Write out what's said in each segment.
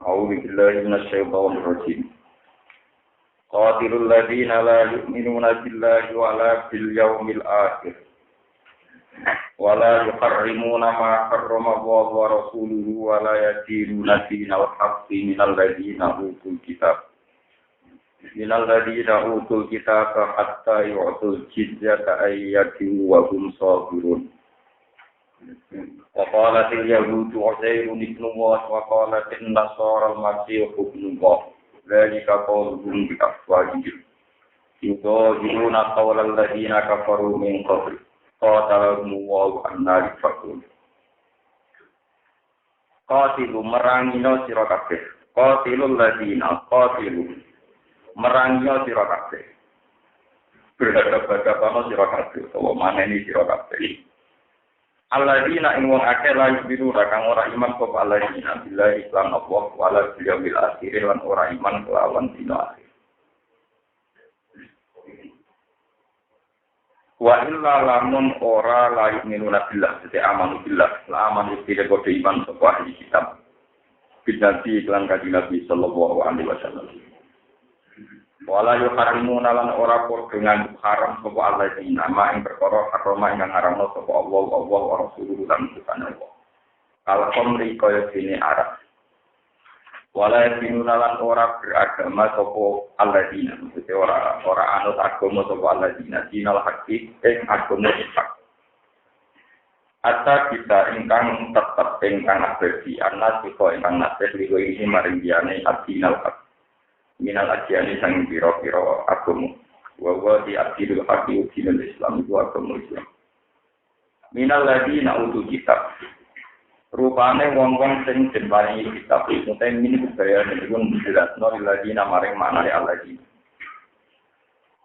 أعوذ بالله من الشيطان الرجيم قاتلوا الذين لا يؤمنون بالله ولا باليوم الآخر ولا يحرمون ما حرم الله ورسوله ولا يدينون دين الحق من الذين أوتوا الكتاب حتى يعطوا الجزية عن يد وهم صاغرون وقالت اليهود عزير ابن الله وقالت النصارى المسيح ابن الله ذلك قولهم بأفواههم يضاهئون قول الذين كفروا من قبل قاتلهم الله أنى يؤفكون قاتلوا مرangino sira kabeh qatilul ladina qatilu merangino sira kabeh berhadapan sira kabeh utawa maneni sira kabeh alladzina ing wong akeh lan biru kang ora iman sapa alladzina billahi lan Allah wala bil yaumil akhir lan ora iman kelawan dina akhir. Wa illa lamun ora layu minuna billah sete amanu billah la amanu tidak kode iman sapa ahli kitab bidati iklan kanjeng Nabi sallallahu alaihi wasallam. Wala yuharrimuna lan ora kok dengan haram sapa Allah ing nama ing perkara haram ing haramno sapa Allah wa rasuluhu lan subhanahu. Kalau komri kaya dene Arab. Wala yuharrimuna lan ora beragama sapa Allah dina, mesti ora anut agama sapa Allah dina, dinal hakik ing agama hak. Ata kita ingkang tetep ingkang abadi, anas kok ingkang nasih liku iki maring diane adinal hak. Minal ajiani sang piro-piro agama wa di adilul haqi dinul Islam wa agama Islam minal ladina utul kitab rupane wong-wong sing jenenge kitab itu ten ini budaya niku jelasno ladina maring manane alladzina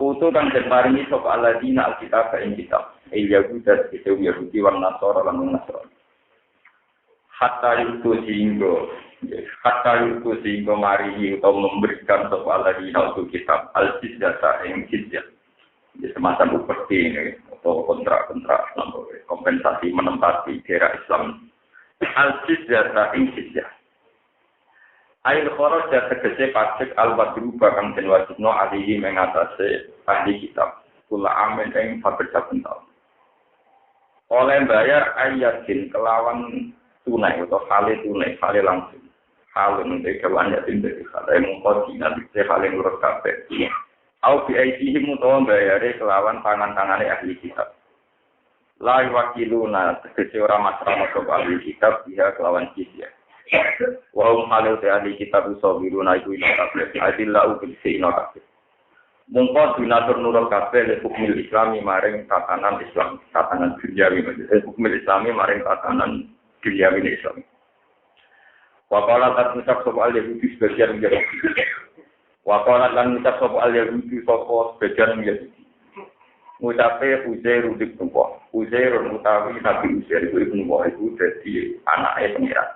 utul kang jenenge sapa alladzina alkitab ing kitab yahuda itu Yahudi wan Nasara lan Nasrani hatta itu sehingga mari atau memberikan soal lagi untuk kitab al-jizyah yang jizyah semacam upeti ini atau kontrak kompensasi menempati daerah Islam al-jizyah yang jizyah ail kharaj tegese pajak al-wadru bakang den wajibno alihi mengatasi ahli kitab kula amen ing saben taun oleh bayar ayatin kelawan tunai atau hale langsung halun de kawannya tindak hale mengkoti nanti hale nurut kabeh au bi aidihim utawa bayare kelawan tangan-tangane ahli kitab la wakiluna tegese ora masrama sapa ahli kitab dia kelawan jizyah wa hum halul de ahli kitab usawiruna iku ina kabeh adillahu bil sina kabeh mongko dinatur nurut kabeh le hukum Islami maring tatanan Islam tatanan duniawi hukum Islami maring tatanan duniawi Islam. Waqala lan ngucap sapa al-Yahudi sebagian Yahudi. Waqala lan ngucap sapa al-Yahudi sapa sebagian Yahudi. Ngucape Uzair bin Allah. Uzair utawi Nabi Uzair ibn Allah itu dadi anake pengiran.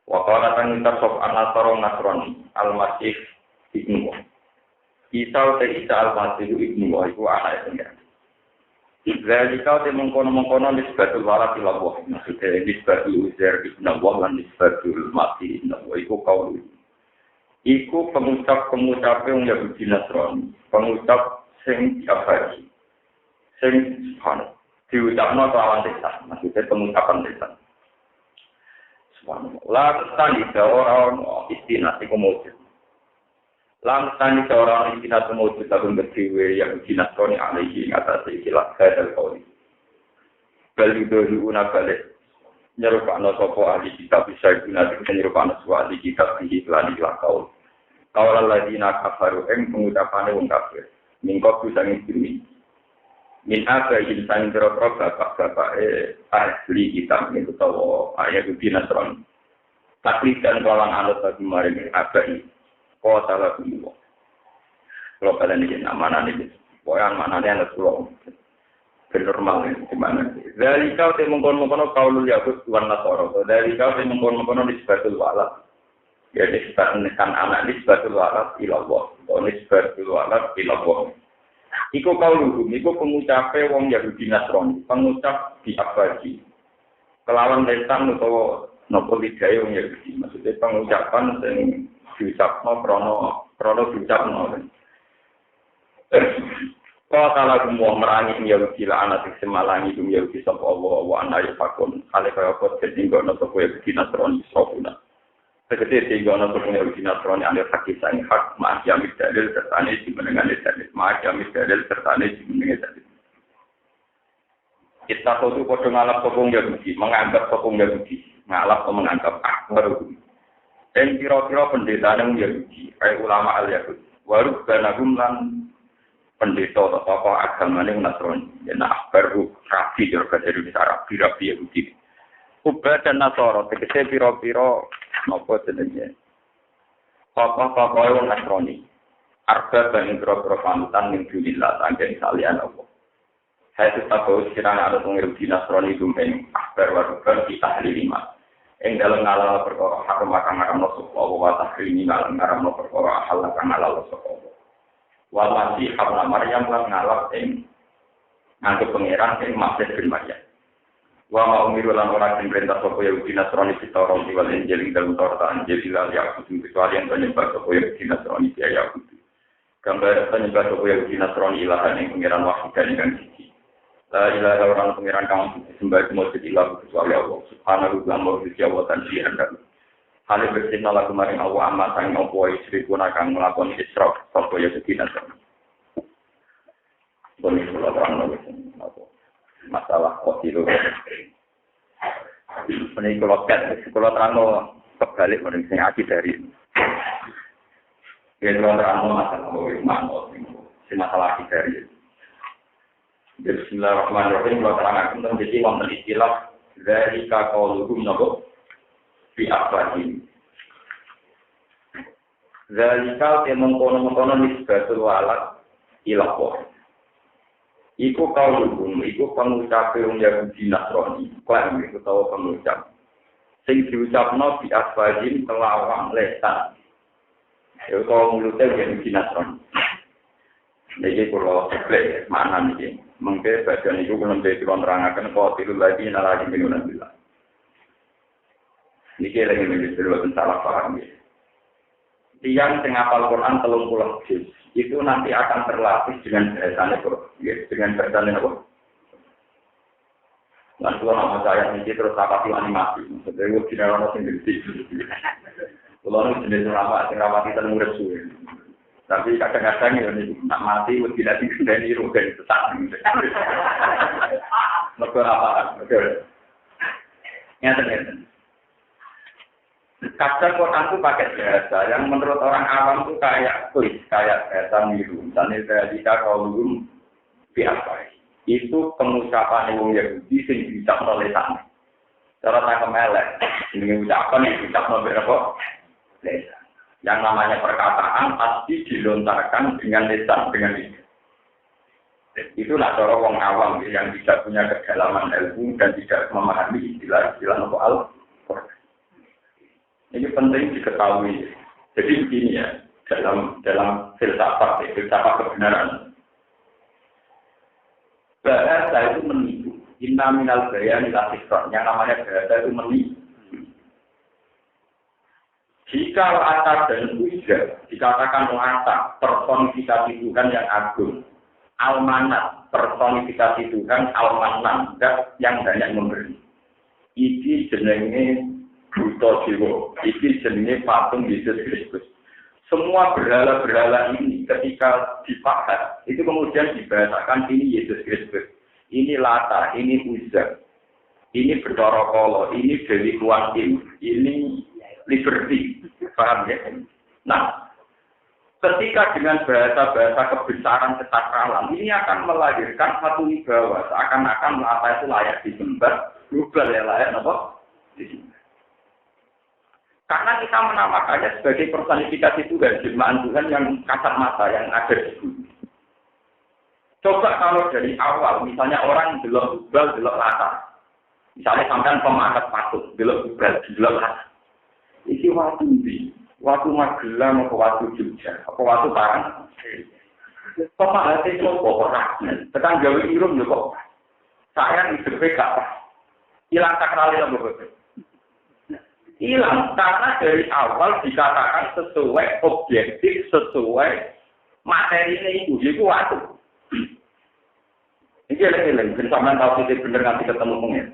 Waqala lan ngucap sapa Nasrani al-Masih ibn Allah. Isa al-Masih ibn Allah itu anake pengiran. Zalika te mengkono-mengkono nisbatul warat ila Allah. Maksudnya nisbatul Uzair ibn Allah lan nisbatul Masih ibn Allah iku kaul. Iku pengucap yang Yahudi Nasrani, pengucap sing diabadi. Sing subhanallah. Diucapno kelawan lisan, maksudnya pengucapan lisan. Subhanallah. La tani orang istinah iku mujud. Langsung seorang istinah mewujud lagu berdiwe yang dinasroni alaihi ngatasi ikilah hadal kauli. Balidohi unabalik. Nyerupana sopo ahli kitab bisa gunakan nyerupana sopo ahli kitab dihiklani lakau. Kaulah ladina kafaru pengucapannya wong kafir. Mingkau kusangin bumi. Min aga insan jerok-rok bapak-bapak ahli kitab itu tahu ayat dinasroni. Taklid dan kalang anut bagi maring abai. Oh salah dulu. Kalau kalian ini nama ini, pokoknya mana yang harus pulang. Bernormal ini gimana? Dari kau mengkono kaulul Yahud wan Nasara. Dari kau mengkono nisbatul walad. Ya nisbatkan anak nisbatul walad ila Allah. Atau nisbatul walad ila Allah. Iku kauluhum, iku pengucape wong Yahudi Nasrani, pengucap diabadi. Kelawan lisan atau nopo lidae wong Yahudi. Maksudnya pengucapan sing diucapno krono diucapno. Kalau salah semua merangi Yahudi lah anak semalangi dum Yahudi sapa wa ana yakun. Ale kaya apa ketinggono sapa Yahudi Nasrani sopuna. Tegese tinggono sapa Yahudi Nasrani ane hakisane hak ma'jamid dalil sertane dimenengane dalil ma'jamid dalil sertane dimenengane dalil. Kita tahu padha ngalap sapa Yahudi, menganggap sapa Yahudi, ngalap atau menganggap akbar. Dan kira-kira pendeta yang Yahudi, kayak ulama al-Yahudi, waru banagum lan pendeta atau tokoh agama yang Nasrani, dan akbar rabi juga dari rabi Yahudi. Ubah dan Nasoro, tegese piro-piro nopo jenenge. Tokoh-tokoh yang Nasrani, arba dan piro-piro panutan yang dunillah tanggung salian Allah. Saya tetap bahwa sekiranya ada Yahudi Nasrani dumeng akbar warubar kita lima. Yang dalam ngalal perkara haram akan ngaram nosok Allah wa tahrimi ngaram nosok perkara hal akan ngalal nosok Allah. Wa masih habla Maryam lan ngalap ing nganggo pangeran ing Masih bin Maryam. Wa ma umiru lan ora perintah sapa Yahudi Nasrani Taurat wal Injil ing dalem Taurat Injil lan Yakub kecuali yang penyembah sapa Yahudi Nasrani dia Yakub. Gambar penyembah sapa Yahudi Nasrani ilahan ing pangeran wahid kan siji. La ilaha orang pangeran kamu disembah semua ilah kecuali Allah. Subhanahu wa ta'ala wa tanzihan. Hal bersihna lagu maring Allah amat sang opo istri pun akan melakukan israf sapa ya sekitar. Boleh kula terang masalah kok itu. Ini kalau terang kebalik maring sing aki dari. Ya kalau terang masalah masalah aki dari. Bismillahirrahmanirrahim. Kalau terangkan tentang jadi wonten istilah dari qauluhum nabo fi afwahihim. Zalika mengkono-mengkono nisbatul walad ila Allah. Iku qauluhum, iku pengucap wong Yahudi Nasrani. Klaim iku tahu pengucap. Sing diucapno fi afwahihim kelawan lesan. Ya kok mulute Yahudi Nasrani. Jadi kalau sebelah mana nih? Mungkin bagian itu belum jadi terangkan kalau tidur lagi nalagi minuman bila. Ini lagi menjadi salah paham ya. Tiang tengah Al-Quran 30 juz itu nanti akan terlatih dengan bahasanya dengan bahasanya apa? Dan kalau nama saya ini terus apa sih animasi? Maksudnya itu tidak ada sendiri. Kalau ini jenis ramah kita murid suwe. Tapi kadang-kadang ya nak mati tidak dikendali rogan sesat. Mereka apa? Nyata. Kadang Quran itu pakai bahasa yang menurut orang awam itu kayak tulis, kayak bahasa miru. Misalnya jika kaulum biasa. Itu pengucapan yang Yahudi sing diucapkan oleh sana. Cara tangkap melek, ini ucapan yang diucapkan berapa? Lesan. Yang namanya perkataan pasti dilontarkan dengan lisan, dengan lisan. Itulah cara orang awam yang tidak punya kedalaman ilmu dan tidak memahami istilah-istilah Al-Quran. Ini penting diketahui. Jadi begini ya, dalam filsafat kebenaran. Bahasa itu menipu. Inna minal bayani lasifran. Yang namanya bahasa itu menipu. Jika latar dan ujar dikatakan latar personifikasi Tuhan yang agung, al-manat personifikasi Tuhan al-manan yang banyak memberi. Iki jenenge buta jiwa, iki jenenge patung Yesus Kristus. Semua berhala-berhala ini ketika dipahas itu kemudian dibahasakan ini Yesus Kristus, ini latar, ini ujar, ini Bathara Kala, ini Dewi Kuan Im, ini Liberty, paham ya? Nah, ketika dengan bahasa-bahasa kebesaran kesakralan, ini akan melahirkan satu wibawa, seakan-akan apa itu layak disembah, global ya layak apa? Disembah. Karena kita menamakannya sebagai personifikasi Tuhan, jelmaan Tuhan yang kasat mata, yang ada di bumi. Coba kalau dari awal, misalnya orang delok global, delok latar. Misalnya sampai pemakat patung, delok global, delok latar. Iki waktu ini, waktu Magelang atau waktu Jogja, atau waktu Parang. Bapak hati kok orang, tekan gawe irung kok. Saya hidupnya gak pas. Hilang sakral yang berbeda. Hilang karena dari awal dikatakan sesuai objektif, sesuai materinya itu waktu. Ini lagi, bersama tahu kita bener nanti ketemu pengen.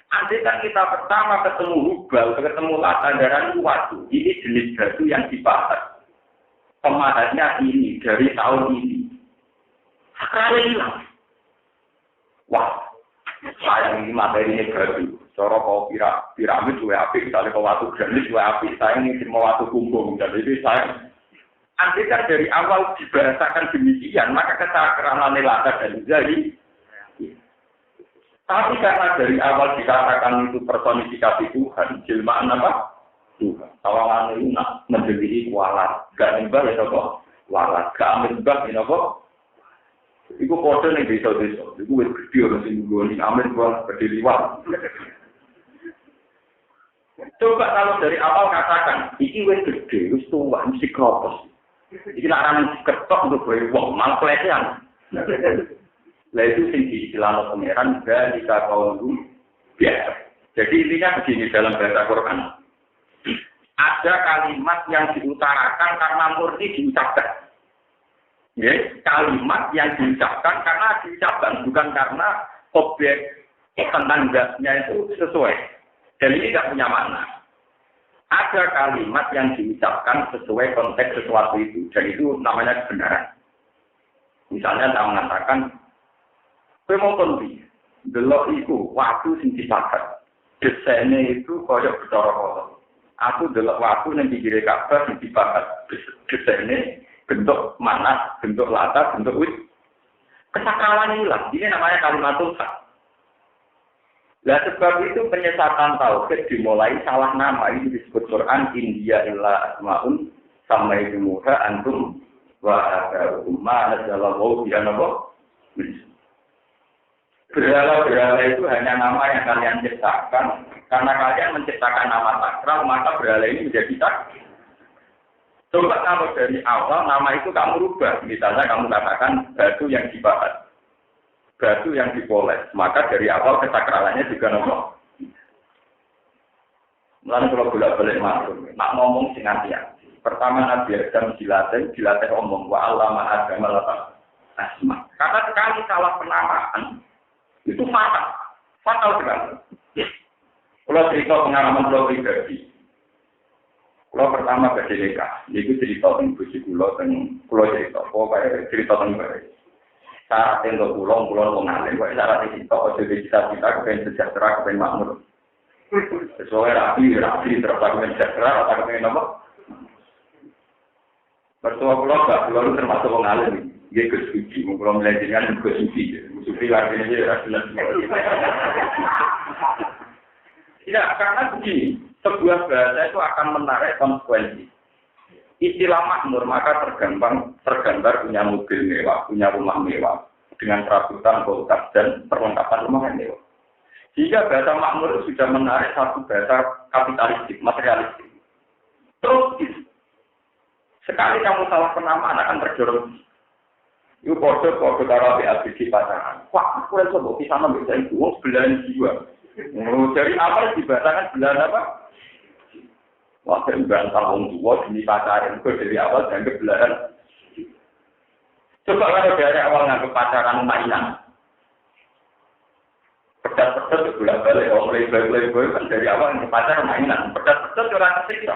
Andai kan kita pertama ketemu Hubal, ketemu Lata darah waktu, ini jenis batu yang dibahas. Pemahatnya ini dari tahun ini. Sekali hilang. Wah, sayang ini materinya batu. Cara kau piramid juga api, misalnya kau waktu granit juga api. Saya ini mau waktu kumbung, dan itu saya. Andai kan dari awal dibahasakan demikian, maka kesakralan Lata dan Uzali. Tapi karena dari awal dikatakan itu personifikasi Tuhan, jelmaan apa? Tuhan. Tawangan itu nak menjadi walat, gak nyembah ya kok walat, gak nyembah ya kok. Iku kode nih desa-desa, iku wis gede orang sing nggoni amin gua berdiri liwat. Coba kalau dari awal katakan, iki wis gede, wis tua, mesti kropos. Iki larang ketok untuk wong, malah pelecehan. Lah itu sing diistilahno pangeran dari kaum biasa. Jadi intinya begini dalam bahasa Quran. Ada kalimat yang diutarakan karena murni diucapkan. Ya, kalimat yang diucapkan karena diucapkan, bukan karena objek tandanya itu sesuai. Dan ini tidak punya makna. Ada kalimat yang diucapkan sesuai konteks sesuatu itu, dan itu namanya kebenaran. Misalnya saya mengatakan, kowe mau konti, delok iku waktu sing dipakat. Desainnya itu koyo Bathara Kala. Aku delok waktu ning pinggire Ka'bah sing dipakat. Desainnya bentuk manas, bentuk lata, bentuk wit. Kesakralan hilang. Ini namanya kalimat Tuhan. Lah sebab itu penyesatan tauhid dimulai salah nama. Ini disebut Quran India illa asmaun sama idumuha antum wa umma nazalallahu bi'anahu. Berhala-berhala itu hanya nama yang kalian ciptakan. Karena kalian menciptakan nama sakral, maka berhala ini menjadi sakral. Coba kalau dari awal nama itu kamu rubah. Misalnya kamu katakan batu yang dibahas, batu yang dipoles. Maka dari awal kesakralannya juga nomor. Lalu kalau bolak-balik masuk, nak ngomong sing hati-hati. Pertama Nabi Adam dilatih omong wa allama agama asma. Karena sekali salah penamaan itu fatal sekali. Kalau cerita pengalaman kalau pribadi. Kalau pertama ke Deleka, itu cerita tentang buji kulo, kulo cerita, pokoknya cerita tentang syarat untuk pulau mengalir, syarat itu jadi cita-cita kepengen sejahtera, kepengen makmur. Sesuai rapi terus kepengen sejahtera, atau kepengen apa? Pertua pulau termasuk mengalir, dia ke suci, pulau melainkan ke suci, suci artinya dia jelas. Tidak, karena begini. Sebuah bahasa itu akan menarik konsekuensi. Istilah makmur maka tergambar punya mobil mewah, punya rumah mewah dengan perabotan, kulkas dan perlengkapan rumah yang mewah. Jika bahasa makmur itu sudah menarik satu bahasa kapitalistik, materialistik. Terus sekali kamu salah penamaan akan terdorong. Itu kode kalau BABG pasangan. Wah, aku rasa bahwa bisa nambah saya itu belahan jiwa. Dari awal dibahasakan belahan apa? Wah, saya bantah orang tua demi pacaran itu dari awal dianggap belahan. Coba kalau dari awal nganggap pacaran mainan. Pedas-pedas itu bolak-balik. Orang playboy kan dari awal nganggap pacaran mainan. Pedas-pedas orang kecil.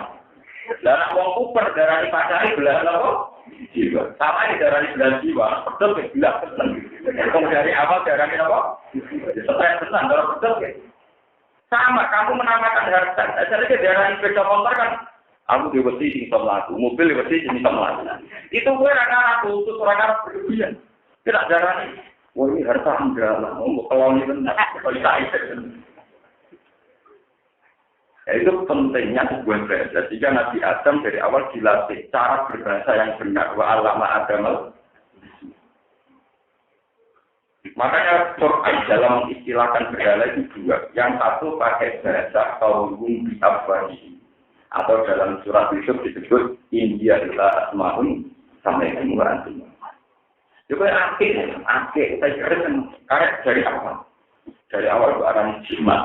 Dan anak orang kuper darah pacaran belahan apa? Jiwa. Sama di darah belahan jiwa. Pedas ke belahan. Kalau dari awal darahnya apa? Stres pesan, darah pedas. Sama, kamu menamakan harta. Jadi darah sepeda motor kan, aku diwesi sing iso mlaku, mobil diwesi sing iso mlaku. Itu gue aku untuk orang berlebihan. Tidak darah ini. Wah ini harta enggak lah, mau keloni benar. Ya, itu pentingnya sebuah bahasa. Jika Nabi Adam dari awal dilatih cara berbahasa yang benar. Wa allama Adam. Makanya Quran dalam mengistilahkan berhala itu dua. Yang satu pakai bahasa kaum bi'abwani. Atau dalam surat Yusuf disebut India ila asma'un sampai kemuliaan semua. Juga akhir, saya kira karet dari awal. Dari awal itu orang jimat.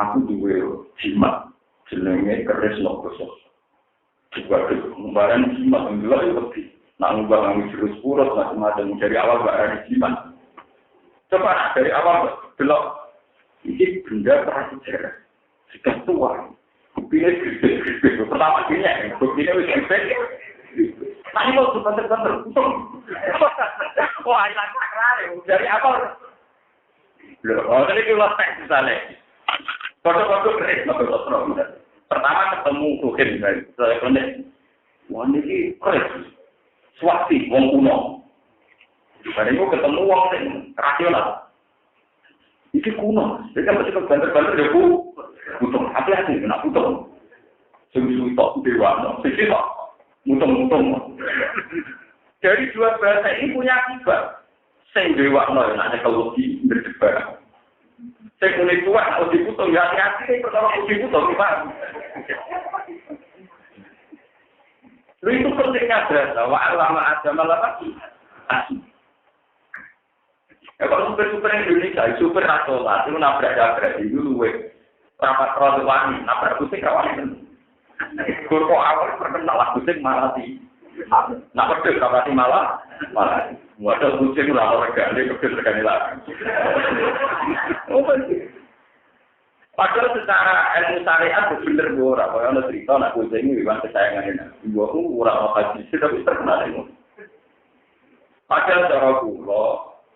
Aku juga jimat. jenenge keris nokoso. Juga kembaran jimat yang dulu lebih. Nak ngubah ngambil jurus purut macam-macam dari awal barang jimat. Coba dari awal belok. Ini benda prasejarah. Sudah tua. Buktinya gede-gede. Pertama gini, buktinya gede. Nah ini mau bener-bener. Wah, hilang sakral. Dari awal. Loh, tadi kita tes misalnya. Foto-foto keris, foto-foto. Pertama ketemu Ruhin. Saya konek. Wah, ini keris. Swasti, wong kuno. Pada itu ketemu wong rasional. Iki kuno, jadi kan masih banter-banter ya putung, hati-hati, kena putung. Sungguh tok dewa, sisi tok, mutung-mutung. Dari dua bahasa ini punya akibat. Sing dewa no, yang ada kelodi berdebar. Sing kuning tua, kalau diputung ya hati-hati, kalau diputung gimana? Lu itu pentingnya bahasa, wa'alama adama lagi. Ya kalau super Indonesia, super nasional, itu nabrak-nabrak itu luwe. Rapat rawani, nabrak kucing rawani kan. Kurko awal terkenal lah kucing malah di. Nak pedus kapasi malah. Wadah kucing lah regane pedus regane lah. Padahal secara ilmu syariat bener ora, kaya ana cerita nak kucing iki wiwit kesayangane. Ibu ora ono hadis tapi terkenal itu. Padahal cara kula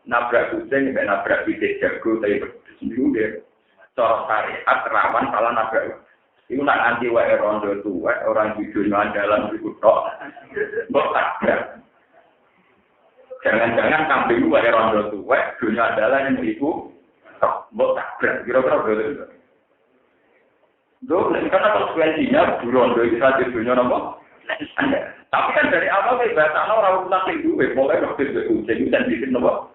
nabrak kucing, nabrak pitik jago, tapi sendiri dia. Cara syariat rawan salah nabrak. Itu nak anti wae rondo tua, orang jujur dalam itu tok. Mbok tabrak. Jangan-jangan kambing wae rondo tua, dunia adalah yang itu tok. Mbok tabrak. Kira-kira begitu. Dulu karena konsekuensinya rondo itu saja dunia nopo. Tapi kan dari awal bahasa orang ulang duwe, mulai waktu itu kucing dan bikin nopo.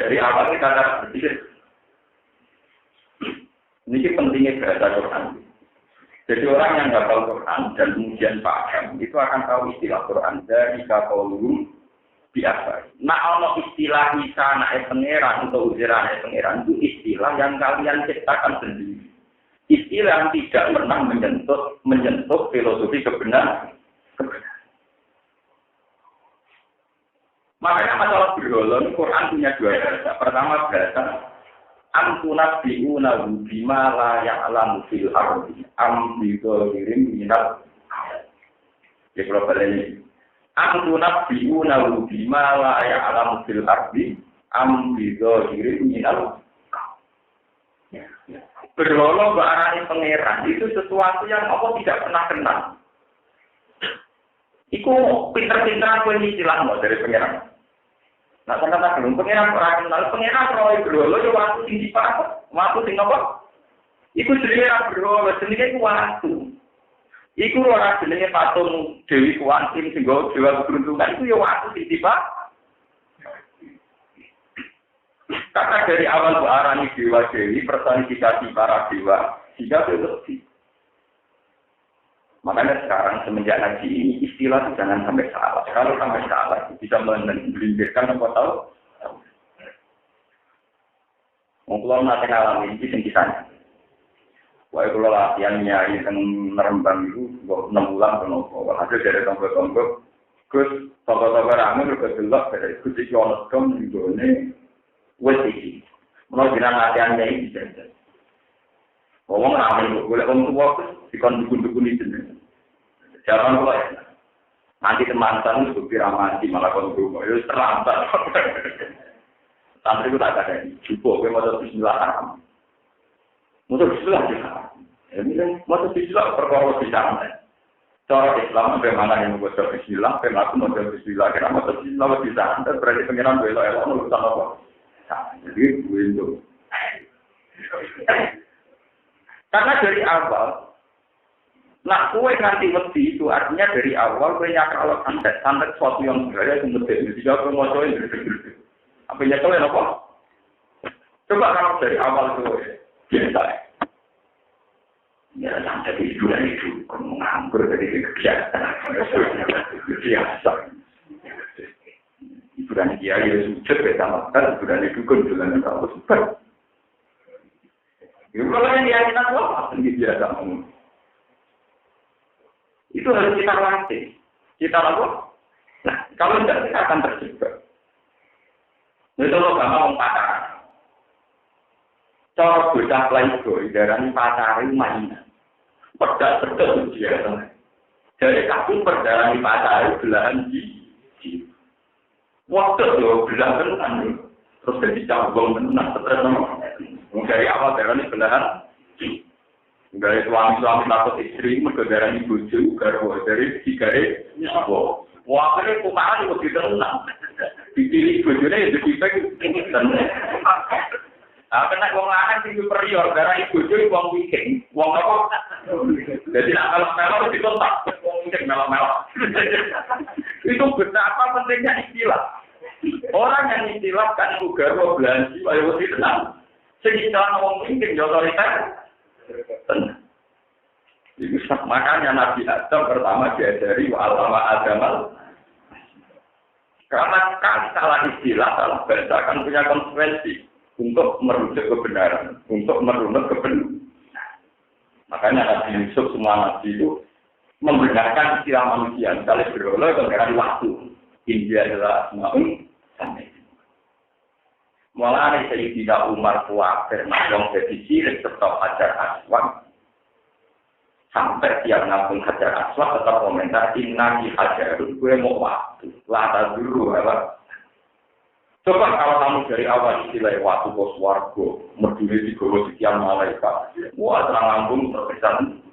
Dari awal kita berpikir ini pentingnya bahasa Quran. Jadi orang yang hafal Quran dan kemudian paham itu akan tahu istilah Quran dari kaulum biasa. Nah, ono istilah isana pangeran atau ujiran pangeran itu istilah yang kalian ciptakan sendiri. Istilah yang tidak pernah menyentuh filosofi kebenaran. Makanya masalah berhala, Quran punya dua bahasa. Pertama bahasa Antunat bi'una bima la ya'lamu fil ardi am bidhirin minal. Ya kalau ini Antunat bi'una bima la ya'lamu fil ardi am bidhirin minal. Berhala berarti pangeran itu sesuatu yang Allah tidak pernah kenal. Iku pinter-pinteran kowe istilah mau dari pangeran. Nah, kata belum pangeran ora kenal pangeran roe berhala yo waktu sing dipatok. Waktu sing apa? Iku jenenge ra berhala, jenenge ku waktu. Iku ora jenenge patung Dewi Kuantin sing go dewa keberuntungan iku yo waktu sing dipatok. Karena dari awal berarani dewa dewi personifikasi para dewa sehingga itu. Makanya sekarang semenjak ngaji ini istilah itu jangan sampai salah. Kalau sampai salah bisa melindirkan apa tahu? Mungkin nanti ngalamin itu kisahnya. Wah kalau latihan nyari yang merembang itu 6 bulan kenapa? Hasil dari tonggo-tonggo, terus tonggo-tonggo ramai juga gelap dari kucing yonos kom di gone, wes mau jiran latihannya ini bisa. Ngomong ramai boleh orang tua dikon dukun-dukun itu. Jangan lupa ya. Nanti teman-teman itu ramadi malah kontrol. Itu terlambat. Santri itu tak ada. Cukup, kita mau bismillah. Mau bismillah juga. Ini mau bismillah perkara bisa. Cara Islam bagaimana yang membuat bismillah, bagaimana mau bismillah, karena mau bismillah bisa. Dan berarti pengiran bela-bela urusan apa? Jadi itu. Karena dari awal, nak kue nanti mesti itu artinya dari awal kue nyakal santet sesuatu yang beraya itu mesti jika kue mau coba itu apa nyakalnya apa? Coba kalau dari awal kue biasa, ya santet itu dan itu menganggur dari kegiatan biasa. Hiburan dia itu sujud bersama kan hiburan itu kan jalan yang harus super. Kalau yang keyakinan apa? Tinggi biasa ngomong. Itu harus kita latih. Kita lakukan. Nah, kalau tidak kita akan terjebak. Itu lo gak mau pacaran. Cara bocah playboy darani pacaran mainan. Pedak sedot dia. Jadi kaku perdarani pacaran belahan di. Waktu lo belahan kan. Terus jadi cabang tenang stres sama. Dari awal darani belahan. Dari suami-suami takut istri mereka darani bojo garwa dari sigare. Wah, akhirnya kumahan itu ditenang. Dipilih bojone ya jadi tenang. Nah, kena wong lanang sing superior, darah bojo wong weekend. Wong apa? Jadi nak melok-melok ditontak, wong weekend melok-melok. Itu betapa pentingnya istilah. Orang yang istilah kan garwa belanji ayo mesti tenang. Sing istilah wong weekend yo otoriter. Tenang. Itu makanya Nabi Adam pertama diajari wa alama adamal. Karena sekali salah istilah, salah bahasa akan punya konsekuensi untuk merujuk kebenaran, untuk merunut kebenaran. Makanya Nabi Yusuf semua Nabi itu membenarkan istilah manusia. Misalnya berolah dengan waktu. India adalah semaun sampai. Mulai Sayyidina Umar kuatir, yang jadi sirik tetap ajar aswad. Sampai tiap ngapung hajar aswad tetap komentar inna di hajarun gue mau waktu lata dulu apa. Coba kalau kamu dari awal istilah waktu bos wargo merduli di gowo sekian malaikat wah terang lambung terkesan.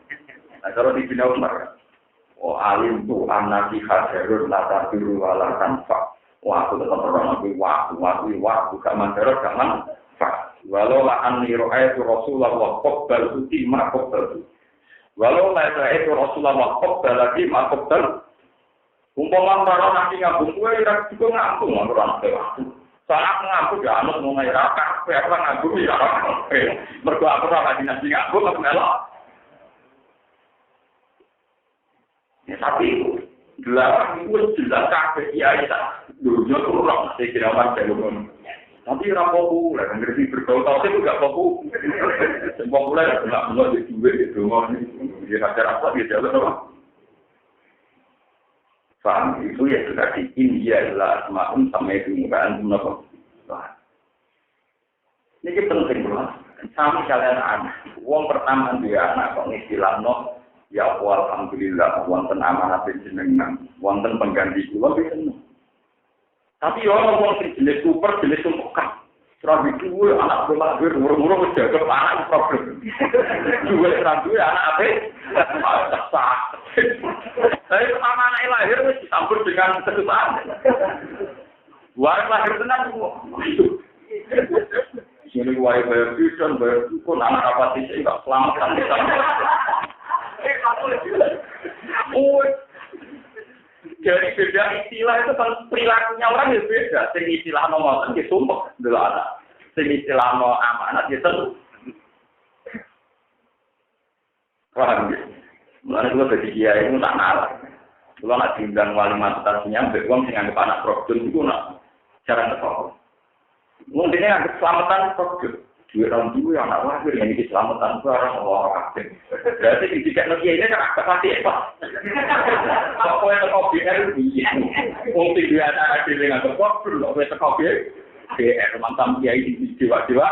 Nah kalau di Bina Umar oh alim tu anak di hajarun lata dulu ala tanpa waktu tetap orang aku waktu gak mandorot gak manfaat walau la'an niro'ayatu Rasulullah qobbal uti ma qobbal walau laisa itu Rasulullah qabdal lagi makabdal. Umpama para nabi ngambung kowe ora cukup ngambung ora waktu. Saat ngambung ya anut mulai rakah kowe ora ngambung ya ora. Mergo aku ora nabi ngambung aku melok. Ya tapi jelas itu jelas kabeh kiai ta. Dunya kurang sing kirawan dalem. Tapi ora populer, ngerti bergaul tau itu enggak populer. Sing populer enggak mau di duit itu mau di acara apa dia jalan apa. Paham itu ya sudah di India adalah semaun sampai di mukaan menapa. Ini penting banget. Sami kalian anak. Wong pertama dia anak kok istilahno ya alhamdulillah wonten amanah jenengan, wonten pengganti kula seneng. Tapi orang orang jenis super, jenis tumpukan. Serang itu, anak berlahir, murah-murah, jaga anak problem. Juga serang itu, anak apa? Cesak. Tapi pertama anak lahir, dicampur dengan kesusahan. Waris lahir tenang semua. Sini waris bayar tuition, bayar tukun, anak apa sih, enggak selamatkan. Dari beda istilah itu kan perilakunya orang ya beda. Sing istilah nomor kan disumpah dulu anak. Sing istilah nomor amanat gitu. Paham ya? Mulai dulu dari kiai itu tak ngalah. Kalau nak diundang wali mantasnya, beruang sing anggap anak problem itu nak jarang ketemu. Mungkin anggap selamatan problem. Dua orang dulu yang anak lahir yang ini keselamatan itu orang aktif. Berarti jika nanti ini kan agak pasti apa? Kalau yang terkopier iya. Mungkin dia ada dengan terkopier, kalau yang terkopier, BR mantan kiai di jiwa-jiwa.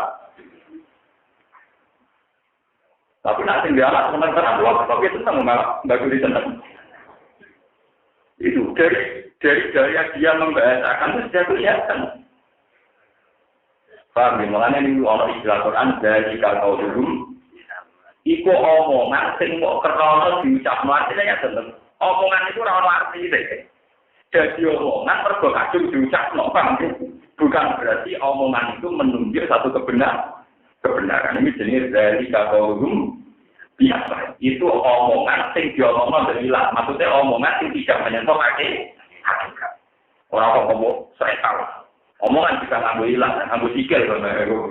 Tapi nanti dia anak teman-teman dua terkopier tentang nggak boleh tentang. Itu dari gaya dia membahasakan itu sudah kelihatan. Paham ya, makanya ini orang istilah Quran dari kalau dulu iku omongan sing mau kerono diucapno artinya ya tentu omongan itu ora arti deh. Jadi omongan mergo kadung diucapno paham ya? Bukan berarti omongan itu menunjuk satu kebenaran. Ini jenis dari kalau dulu biasa itu omongan sing diomongno dari lah. Maksudnya omongan yang tidak menyentuh hakikat. Orang ngomong saya salah. Omongan bisa ngambil hilang, ngambil sikil,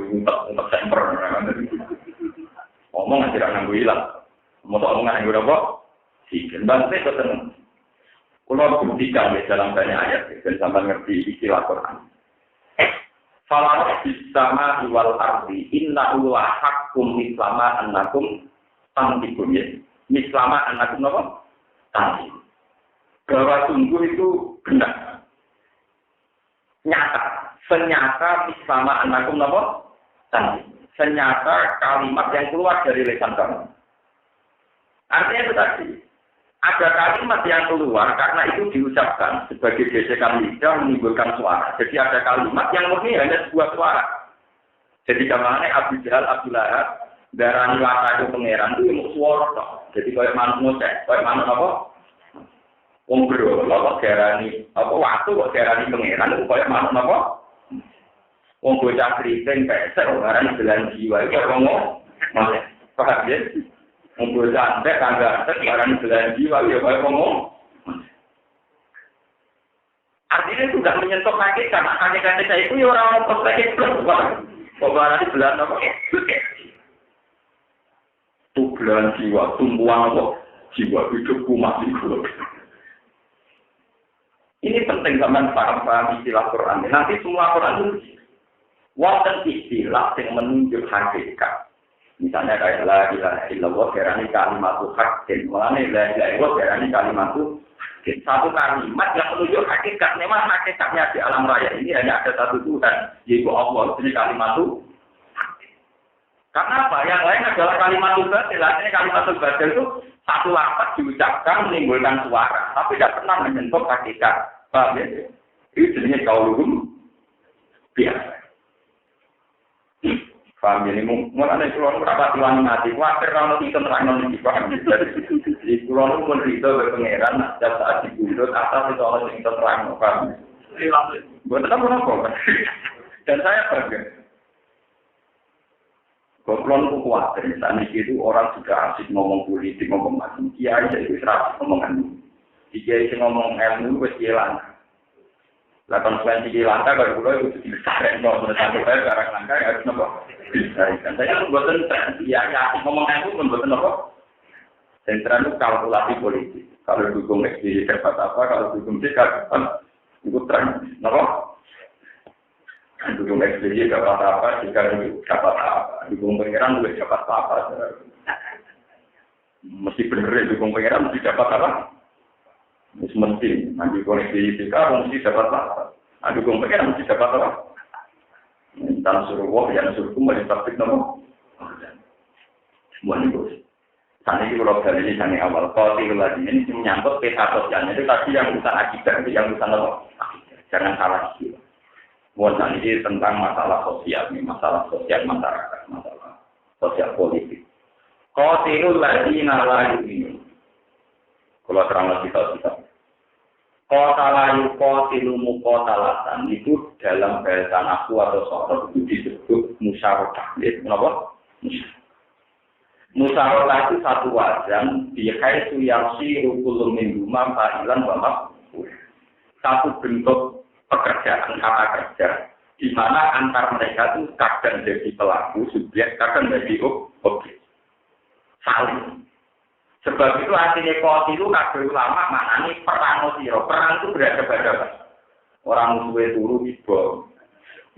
untuk semper. Omongan tidak ngambil hilang. Mau omongan yang berapa? Sikil. Bangsa itu tenang. Kalau buktikan dalam banyak ayat, dan sampai ngerti istilah Quran. Fala bisama wal ardi innahu la haqqum mislama annakum tantikum ya. Mislama annakum apa? Tantikum. Bahwa sungguh itu benar. Nyata. Senyata mislama annakum apa? Tantikum. Senyata kalimat yang keluar dari lisan kamu. Artinya itu tadi. Ada kalimat yang keluar karena itu diucapkan sebagai gesekan lidah menimbulkan suara. Jadi ada kalimat yang murni hanya sebuah suara. Jadi kemana Abu Jahal, Abu Lahab, darani wata itu pangeran itu mau suara toh. Jadi kayak manut ngoceh, kayak manut apa? Wong bro, apa darani apa waktu kok darani pangeran itu kayak manut apa? Wong bocah kriting pesek orang belan jiwa itu ngomong. Paham ya? Mungkin santai, tangga, sekarang belan jiwa, ya kayak ngomong. Artinya sudah menyentuh kaki, karena kaki-kaki saya itu ya orang perspektif plus. Pembaharan di belan apa? Itu belan jiwa, tumbuhan apa? Jiwa hidupku masih kuat. Ini penting zaman paham istilah Quran. Nanti semua Quran itu wonten istilah yang menunjuk hakikat. Misalnya kayak la ilaha illallah darani kalimatu haqqin. Mulane la ilaha illallah darani kalimatu haqqin. Satu kalimat yang menunjuk hakikat. Memang hakikatnya di alam raya ini hanya ada satu Tuhan, yaitu Allah. Ini kalimatu haqqin. Karena apa? Yang lain adalah kalimatu batil. Artinya kalimatu batil itu satu lafaz diucapkan menimbulkan suara, tapi tidak pernah menyentuh hakikat. Paham ya? Itu jenisnya kaulun biasa. Paham ini mulai keluar berapa tuan mati, khawatir kalau kita terang nanti paham. Di keluar pun itu berpengeran, setiap saat dibunuh atas itu orang yang kita terang paham. Buat apa? Dan saya bangga. Keluar pun khawatir, misalnya itu orang sudah asik ngomong politik, ngomong macam kiai, itu serasi ngomongan. Kiai ngomong ilmu itu hilang. 8 langkah kalau pulau itu dibesarkan, kalau menurut saya sekarang langkah ya harus nopo. Dan saya membuatkan ya ngomong aku membuatkan nopo. Sentra itu kalkulasi politik. Kalau dukung SBY dapat apa, kalau dukung C dapat ikut terang, nopo. Dukung SBY dapat apa, jika dapat apa, dukung pengiran juga dapat apa. Mesti benar ya dukung pengiran mesti dapat apa. Mesti, nanti koneksi fisika mesti dapat apa? Adu kompeten mesti dapat apa? Tanah suruh wah, yang suruh kembali praktik nama. Semua ini Sana ini kalau dari sana awal, kalau tiga lagi ini menyangkut peta sosialnya itu tadi yang urusan akibat, yang urusan apa? Jangan salah sih. Bukan ini tentang masalah sosial, masalah sosial masyarakat, masalah sosial politik. Kalau tiga lagi nalayu ini. Kalau terang lagi kita. Kota layu kotilumu kota latan itu dalam bahasa naku atau soal itu disebut musyawarah. Kenapa? Musyawarah itu satu wazan dihai suyarsi rukulum mingguma fa'ilan bamak. Satu bentuk pekerjaan kata kerja di mana antar mereka itu kadang jadi pelaku subjek, kadang jadi objek. Saling. Sebab itu artinya kotilu kabeh ulama maknanya perang sira. Perang itu berhadapan-hadapan. Orang musuhnya turu dibom,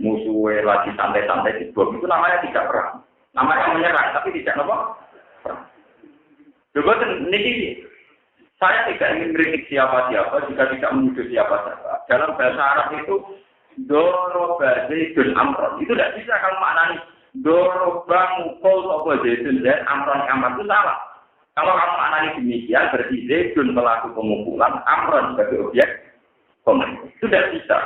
musuhnya lagi santai-santai dibom. Itu namanya tidak perang. Namanya menyerang, tapi tidak apa? Perang. Coba ini saya tidak ingin kritik siapa-siapa jika tidak menuduh siapa-siapa. Dalam bahasa Arab itu doroba zaidun amron. Itu tidak bisa kalau maknanya doroba mukul sopo zaidun dan amron amron itu salah. Kalau kamu maknanya demikian, berarti Zaidun pelaku pemukulan, Amron sebagai objek pemukulan. Itu tidak bisa.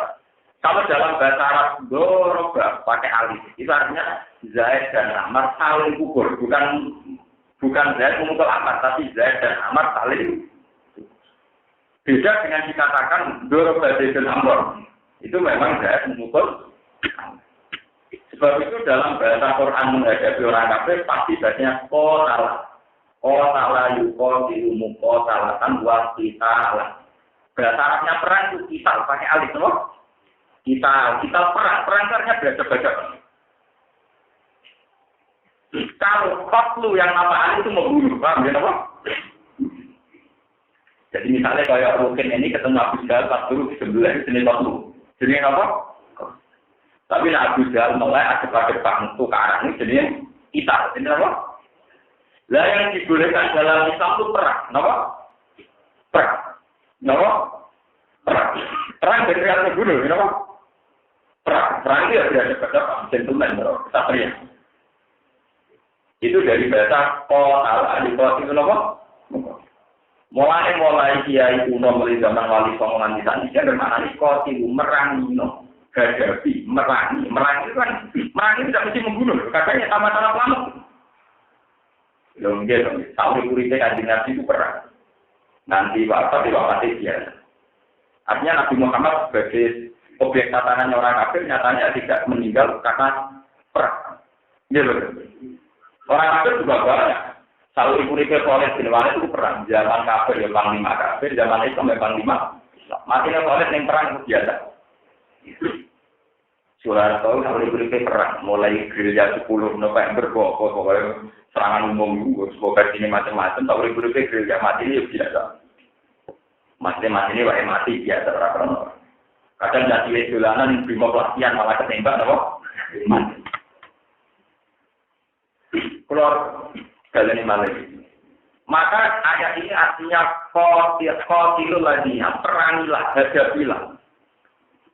Kalau dalam bahasa Arab, doroba pakai alif. Itu artinya Zaid dan Amar saling pukul. Bukan Zaid memukul Amar, tapi Zaid dan Amar saling. Beda dengan dikatakan doroba Zaid dan Amron. Itu memang Zaid memukul. Sebab itu dalam bahasa Quran menghadapi orang kafir, pasti bahasanya kotalah. Kota layu kota ilmu kota latan buat kita lah. Bahasa Arabnya perang itu kita pakai alif loh. Kita perang artinya baca. Kalau faklu yang nama alif itu membunuh, paham ya apa? Jadi misalnya kayak Rukin ini ketemu Abu Jahal pas dulu di sebelah sini faklu. Jadi apa? Tapi nak Abu Jahal mulai ada tukaran ini jadi kita, ini apa? Lah yang dibolehkan dalam Islam itu perang, apa? Perang, apa? Perang. Perang dari atas gunung, apa? Perang itu ada pada gentleman, kesatria. Itu dari bahasa kota, di kota itu apa? Mulai kiai kuno mulai zaman wali songo nganti saat ini bermakna ini kota itu merangi, hadapi, merangi itu kan, merangi itu tidak mesti membunuh, katanya sama-sama selamat. Dong, sampai kurinya kanjeng Nabi itu perang. Nanti mati dia. Artinya Nabi Muhammad sebagai objek tatanan orang kafir nyatanya tidak meninggal karena perang. Gitu. Orang kafir juga banyak. Sampai kurinya Khalid bin Walid itu perang. Zaman kafir ya panglima kafir, zaman Islam ya panglima Islam. Matinya Khalid yang perang itu biasa. Suara tahu sampai kurinya perang. Mulai gerilya 10 November pokoknya serangan umum, semoga ini macam-macam, tak boleh berpikir gerilya mati ini biasa. Mati ini wae mati biasa orang-orang. Kadang jadi jalanan primo pelatihan malah ketembak, apa? Mati. Keluar kalian ini malah. Maka ayat ini artinya qatilul ladzina, perangilah, hadapilah.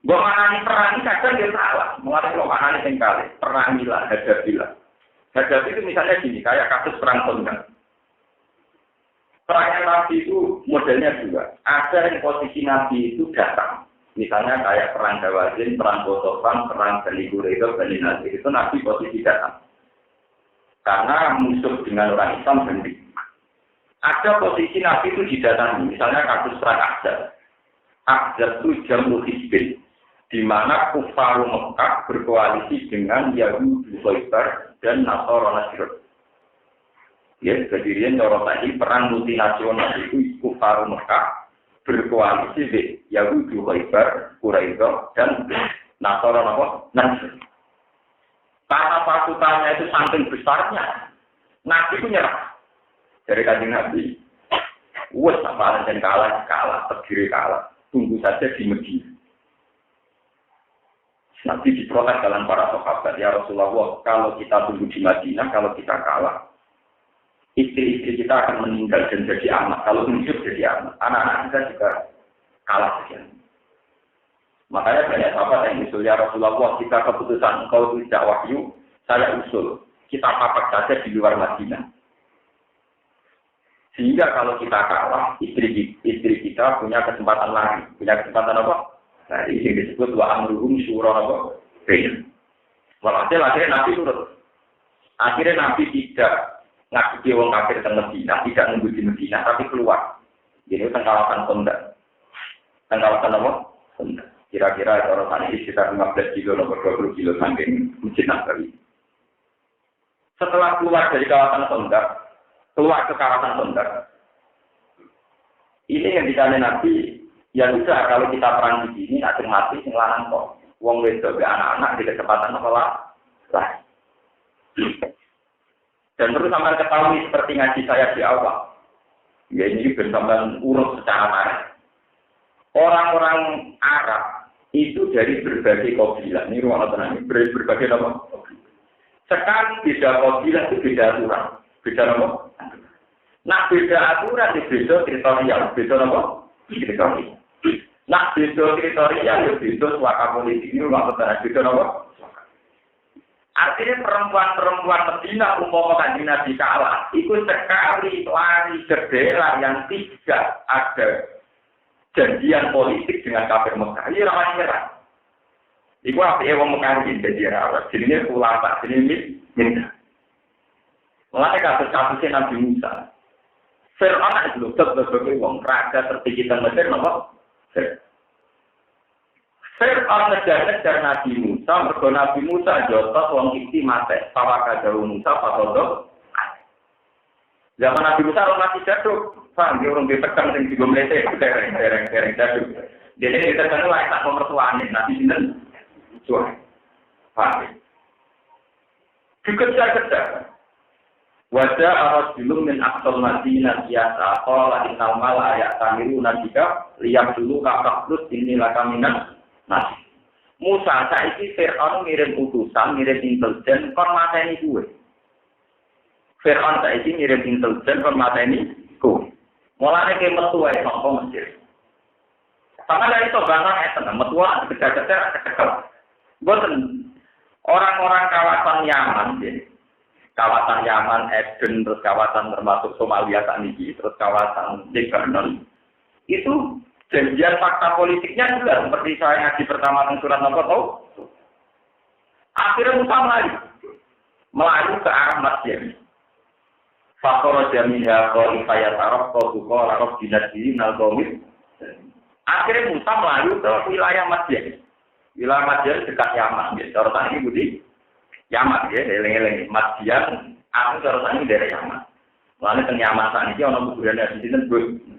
Gua maknani perangi kadang dia salah. Mengarti lo maknani sing kali, perangilah, hadapilah. Hadapi itu misalnya gini, kayak kasus perang Tonggak. Perang Nabi itu modelnya juga. Ada yang posisi Nabi itu datang. Misalnya kayak perang Hawazin, perang Bosofan, perang Bani Quraidah, Bani Nadir. Itu Nabi posisi datang. Karena musuh dengan orang Islam sendiri. Ada posisi Nabi itu didatangi. Misalnya kasus perang Ahzab. Ahzab itu Jamul Hizbin. Di mana Kufar Mekah berkoalisi dengan Yahudi Khaybar dan Nasara Najran. Ya, kejadian cara tadi perang multinasional itu Kufar Mekah berkoalisi dengan Yahudi Khaybar, Quraisy dan Nasara Najran. Karena pasukannya itu saking besarnya, Nabi itu nyerah. Dari kanjeng Nabi, wes apa dan kalah, terdiri kalah. Tunggu saja di Medina. Nabi diprotes dalam para sahabat, ya Rasulullah, kalau kita tunggu di Madinah, kalau kita kalah, istri-istri kita akan meninggal dan jadi anak. Kalau hidup jadi anak, anak-anak kita juga kalah saja. Makanya banyak sahabat yang usul, ya Rasulullah, kita keputusan engkau tidak wahyu, saya usul, kita papak saja di luar Madinah. Sehingga kalau kita kalah, istri kita punya kesempatan lagi, punya kesempatan apa? Nah, ini disebut wa amruhum syura apa? Bain. Walhasil akhirnya Nabi turun. Akhirnya Nabi tidak ngaji wong kafir teng Medina, tidak nunggu di Medina, tapi keluar. Jadi tengkalakan Tonggak. Tengkalakan apa? Tonggak. Kira-kira orang tadi sekitar 15 kilo, nomor 20 kilo saking Masjid Nabawi. Setelah keluar dari kawasan Tonggak, keluar ke kawasan Tonggak. Ini yang ditanya Nabi. Ya sudah, kalau kita perang di sini, ada mati, yang lanang kok. Wong wedok ke anak-anak di kesempatan apa lah. Dan perlu sampai ketahui seperti ngaji saya di awal. Ya ini bersama urut secara marah. Orang-orang Arab itu dari berbagai kabilah. Ini ruang tenang, berbagai apa? Sekarang beda kabilah itu beda aturan. Beda apa? Nah beda aturan itu beda teritorial. Beda apa? Teritorial. Nah, beda kriteria ya beda suaka politik ini rumah petani beda apa? Artinya perempuan-perempuan Medina umpama kanjeng Nabi kalah, itu sekali lari jendela yang tidak ada janjian politik dengan kafir Mekah. Ini ramai nyerah. Iku apa yang mau mengkaji janjian apa? Jadinya ulama, jadi minta. Mulai kasus-kasusnya Nabi Musa. Fir'aun itu loh, sebagai wong raja tertinggi dan Mesir, apa? Fir'aun ngejar-ngejar Nabi Musa, mergo Nabi Musa jotos wong iki mate, pawakadawu Musa patodok. Zaman Nabi Musa orang masih jaduk, paham dia orang ditekan sing digo mlete, dereng jaduk. Dene ditekan wae tak mertuane Nabi sinten? Suwe. Paham. Dikejar-kejar. Wajah ar-rajulun min aqsal Madinah biasa qala innal mala ya'tamiruna bika liyam dulu kafakrut inilah kaminan nasi. Musa saiki Fir'aun ngirim utusan, ngirim intelijen kon mateni kuwe. Fir'aun saiki ngirim intelijen kon mateni kuwe. Mulane ke metu wae saka Mesir. Sama dari itu bahasa eten, metua kejar-kejar. Boten orang-orang kawasan Yaman, kawasan Yaman, Eden, terus kawasan termasuk Somalia saat ini, terus kawasan Lebanon, itu janjian fakta politiknya jelas seperti saya ngaji pertama di surat nomor tahu. Akhirnya Musa melayu ke arah Madyan. Faktor jaminnya kalau saya taruh kau buka lakukan dinasti nalgomit. Akhirnya Musa melayu ke wilayah Madyan. Wilayah Madyan dekat Yaman. Cara ini budi Yaman ya, eleng-eleng Madyan. Aku cara ini dari Yaman. Lalu teng Yaman saat ini orang kuburan Nabi itu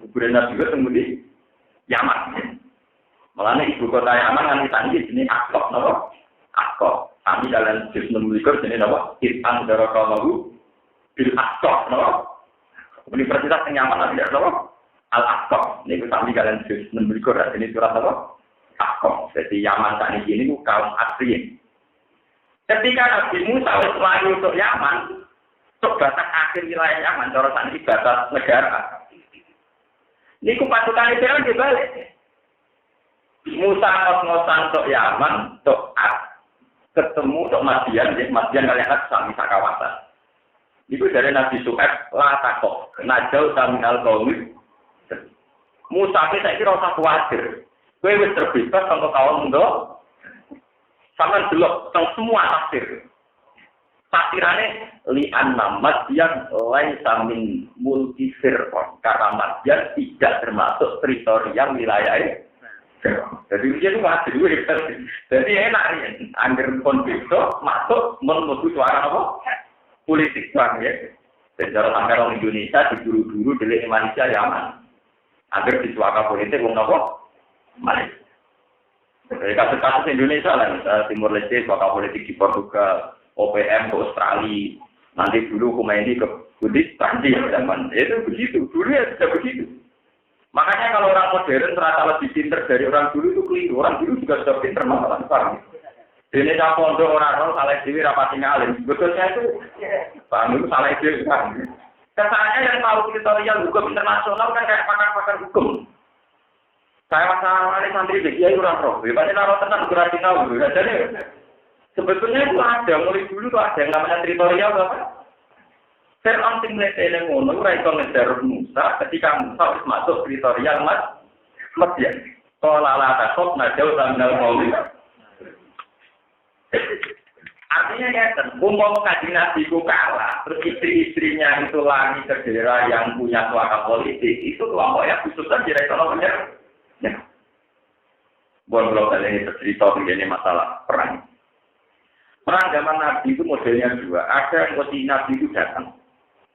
kuburan Nabi itu temu di Yaman. Malah ibu kota Yaman nanti tadi ini Akkor, napa? Akkor. Kami dalam juz 16 ini napa? Irfan darah kamu bil Akkor, napa? Universitas yang Yaman nanti napa? Al-Akkor. Ini kami dalam juz 16 ini surat napa? Akkor. Jadi Yaman saat ini kaum asli. Ketika Nabi Musa melayu untuk Yaman, untuk batas akhir wilayah Yaman, cara ini batas negara. Ini pasukan Israel dibalik. Musa ngos-ngosan untuk Yaman, untuk ketemu untuk Madian kalian lihat sami kawasan. Itu dari Nabi Su'aib, la takok, najau taminal kaumit. Musa kita kira usah khawatir. Kowe wis terbebas untuk kaum ndo. Sama delok teng semua tafsir. Tafsirannya li'anna Madian laisa min mulki Fir'aun. Karena Madian tidak termasuk teritorial wilayah jadi dia itu masih dulu. Jadi enak nih, anggar konflik masuk menuju suara apa? Politik bang ya. Secara anggar orang Indonesia diburu-buru dari Malaysia Yaman. Anggar di suara politik wong apa? Malaysia. Dari kasus-kasus Indonesia lah, misalnya Timur Leste, suara politik di Portugal, OPM ke Australia, nanti dulu Khomeini ke Buddhis, Prancis zaman itu begitu. Dulu ya sudah begitu. Makanya kalau orang modern ternyata lebih pinter dari orang dulu itu keliru. Orang dulu juga sudah pinter masalah sekarang. Ini saya pondok orang salah dewi rapati ngalim. Betulnya itu, paham itu salah dewi kan. Kesannya yang tahu teritorial hukum internasional kan kayak pakar-pakar hukum. Saya masalah santri begitu orang roh. Bagaimana naruh tenang berarti tahu. Jadi sebetulnya itu ada. Mulai dulu tuh ada yang namanya teritorial apa? Fir'aun sing mletene ngono ora iso ngejar Musa ketika Musa wis masuk teritorial Madian. Qala la tasab najau minal qaumi. Artinya ya, umpama kanjeng Nabi ku kalah, terus istri-istrinya itu lari ke daerah yang punya suara politik, itu kelompoknya khusus saja ekonominya. Ya. Bukan kalau kalian cerita begini masalah perang. Perang zaman Nabi itu modelnya dua. Ada yang posisi Nabi itu datang.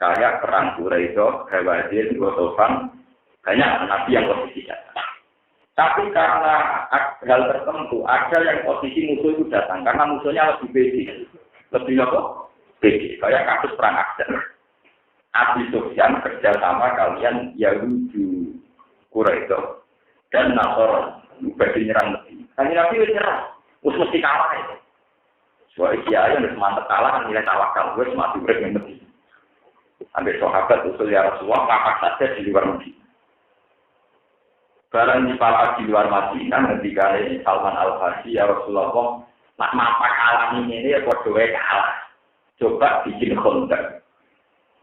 Kayak perang Quraisy, Hawazin, Ghatafan, banyak nabi yang posisi datang. Tapi karena hal tertentu, ada yang posisi musuh itu datang karena musuhnya lebih beda, lebih apa? Beda. Kayak kasus perang Ahzab. Abi Sufyan kerja sama kalian Yahudi, Quraisy dan Nasr bagi nyerang Medina. Kali nabi itu nyerang, mesti kalah itu. Soalnya dia yang mantap kalah kan nilai tawakal, gue mati bermain Medina. Ambil sahabat usul ya Rasulullah, papak saja di luar Madinah. Barang di papak di luar Madinah, ketika Salman Al-Farsi ya Rasulullah, nak mapak alam ini ya berdoa kalah. Coba bikin kontak.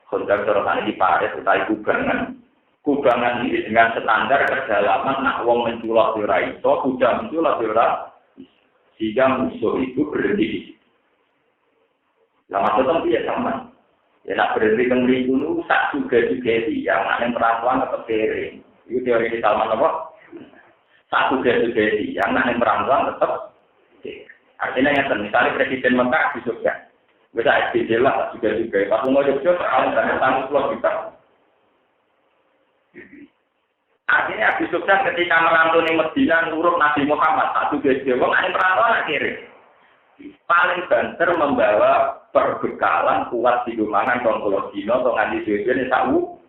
Kontak terus di Paris, utai kubangan. Kubangan ini dengan standar kedalaman, nak wong menculak di raiso, kuda menculak di raiso. Sehingga musuh itu berhenti di situ. Lama tetap dia sama. Ya nak berhenti kembali dulu, tak juga dia, yang perempuan atau kering. Itu teori di Salman apa? Tak juga dia, yang perempuan tetap. Artinya yang misalnya Presiden Mekah di Jogja, bisa SPJ lah juga. Pas mau Jogja, kalau misalnya tanggung pulau kita. Artinya Abi Sufyan ketika merantau di Medina, nurut Nabi Muhammad, tak juga dia, perempuan akhirnya. Paling banter membawa perbekalan kuat di dumangan kongkologino atau nganti duitnya tahu.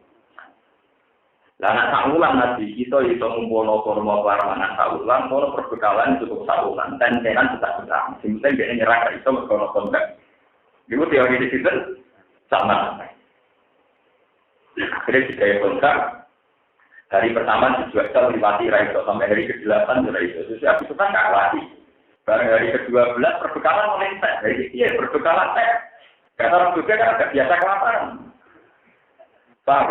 Lah anak saulan Nabi kita itu ngumpulno kurma warmanan saulan, kalau perbekalan cukup saulan, tentenan tetap. Sementara dia nyerah itu mergo kontrak. Iku teori di situ sama. Akhirnya dikai kontrak. Hari pertama dijual melewati Raiso sampai hari ke-8 Raiso. Terus habis itu kan nggak lagi. Barang hari ke-12 perbekalan mulai teh. Jadi iya perbekalan teh. Karena orang juga kan agak biasa kelaparan. Bang,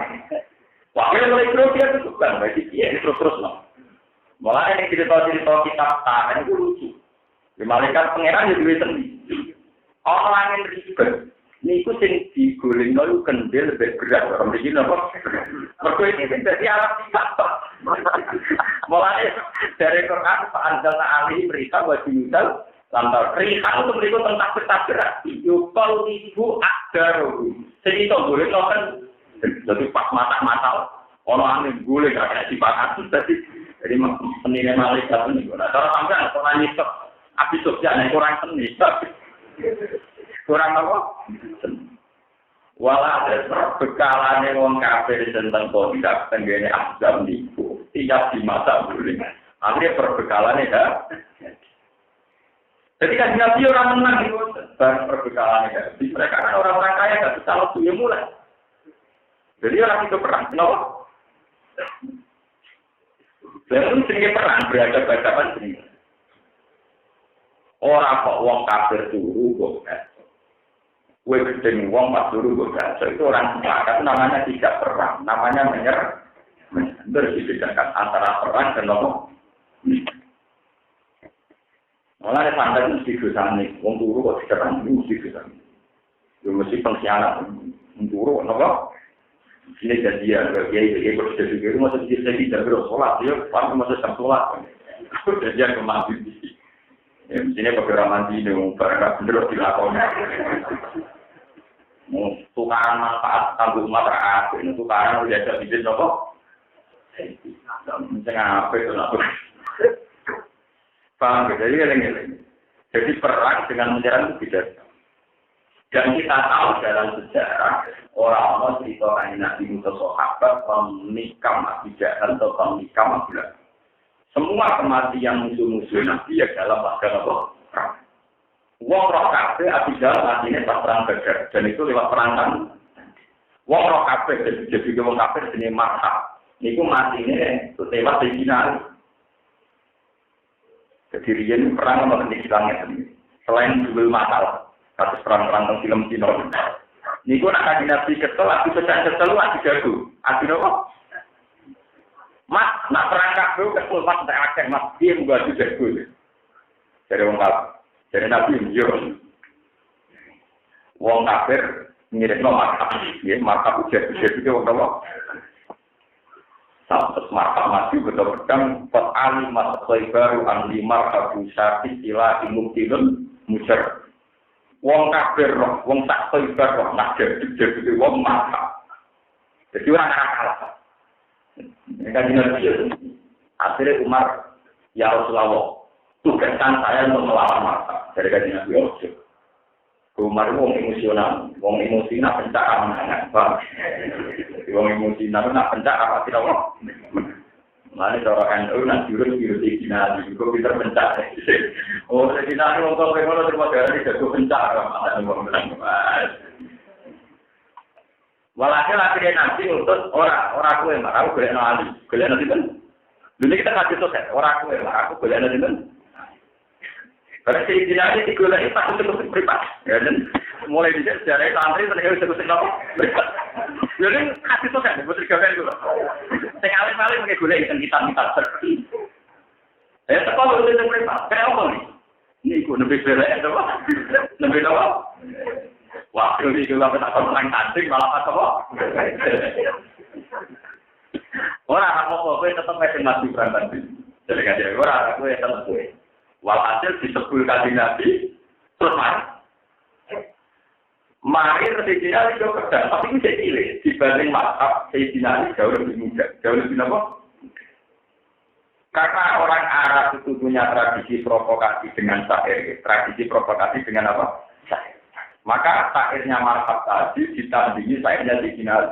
wakil mulai grogi itu bukan. Jadi iya terus loh. Mulai yang cerita-cerita kitab tangan itu lucu. Di malaikat pangeran ya duit sendiri. Orang yang ribet. Niku sing diguling nol kendel lebih berat orang begini apa? Mergo ini dari alat apa? Mulai dari Quran Anzalna Ali berita wajib misal lantar rihan untuk berikut tentang bertabrak. Yupal ibu akdaru. Jadi itu guling nol kan jadi pas mata orang angin guling agak dipakai jadi seninya malaikat ini. Nah kalau sampai orang nyisok abis sosialnya kurang seni. Kurang apa? Walau ada perbekalan yang orang kafir tentang kontak tenggene azam niku tiap di masa buling. Akhirnya perbekalannya dah. Jadi kan Nabi orang menang itu baru perbekalannya dah. Mereka kan orang-orang kaya nggak bisa waktunya mulai. Jadi orang itu perang, kenapa? Lalu sering perang berhadapan sering. Orang kok wong kafir turu kok. Kue gedeng wong pas dulu bergaso itu orang sepakat namanya tidak perang, namanya menyerah. Dibedakan antara perang dan ngomong. Malah ada standar mesti dosane, wong turu kok tidak perang mesti dosane. Yo mesti pengkhianat, turu nopo. Ini jadian kiai bersedih itu masih tidak berosolat, dia pas masih sholat. Jadian kemati. Ya mestinya beberapa mandi nih, barang bener dilakoni. Tukaran manfaat tanggung umat rakyat ini tukaran udah ada bibit nopo apa itu nopo paham jadi geleng-geleng jadi perang dengan menyerang itu tidak dan kita tahu dalam sejarah orang-orang cerita Nabi Musa sahabat menikam tidak atau menikam bulan semua kematian musuh-musuh Nabi ya dalam pada nopo perang. Wong roh kabeh abidal matinya pas perang Badar dan itu lewat perang kan. Wong roh kabeh jadi wong kabeh jenenge Marhab. Niku matine lewat Sayyidina. Jadi riyen perang sama Islamnya selain dulu masalah kasus perang-perang tentang film Cina. Niku nak kaji Nabi kesel, aku kesel lagi jago. Aku nopo? Mas, nak perang kabeh kesel mas tak akeh mas dia mbak jago. Dari wong kabeh. Jadi Nabi yo, wong kafir ngirim markab, ya markab ujar itu wong apa? Sampai markab maju betul pedang pot ali mas baru ahli markab usati sila imuktilun mujar. Wong kafir roh, wong tak baru roh nak jadi wong markab. Jadi orang kalah. Mereka jenis akhirnya Umar ya Rasulullah. Tugasan saya untuk melawan masa dari kajian Nabi Yusuf. Umar itu wong emosional pencak amanah, pak. Wong emosional nak pencak apa tidak wong. Mana cara NU nak jurus final, juga pinter pencak. Oh, final wong kau pengen terima dari jago pencak, mana wong bilang. Walhasil akhirnya nanti untuk orang kue marah, aku boleh nali, boleh nanti kan. Dulu kita kasih sosial, orang kue marah, aku boleh nanti kan. Karena Sayyidina Ali digoleki pas untuk privat. Ya dan mulai di sejarah santri terus terus apa? Privat. Jadi kasih tuh kan buat gawe itu. Sing alim-alim nggih goleki kitab-kitab seperti. Ya sekolah itu privat. Kayak apa nih? Niku nembe belek apa? Nembe apa? Wah, ini juga tak orang cantik malah apa? Ora apa-apa kowe tetep mesti mati berangkat. Jadi kan dia ora kowe tetep kowe. Walhasil disebut kaji Nabi, terus mari Sayyidina Ali jauh kedal, tapi ini jadi cilik dibanding mazhab Sayyidina Ali jauh lebih muda, jauh lebih apa? Karena orang Arab itu punya tradisi provokasi dengan syair, tradisi provokasi dengan apa? Syair. Maka syairnya mazhab tadi ditandingi syairnya Sayyidina Ali.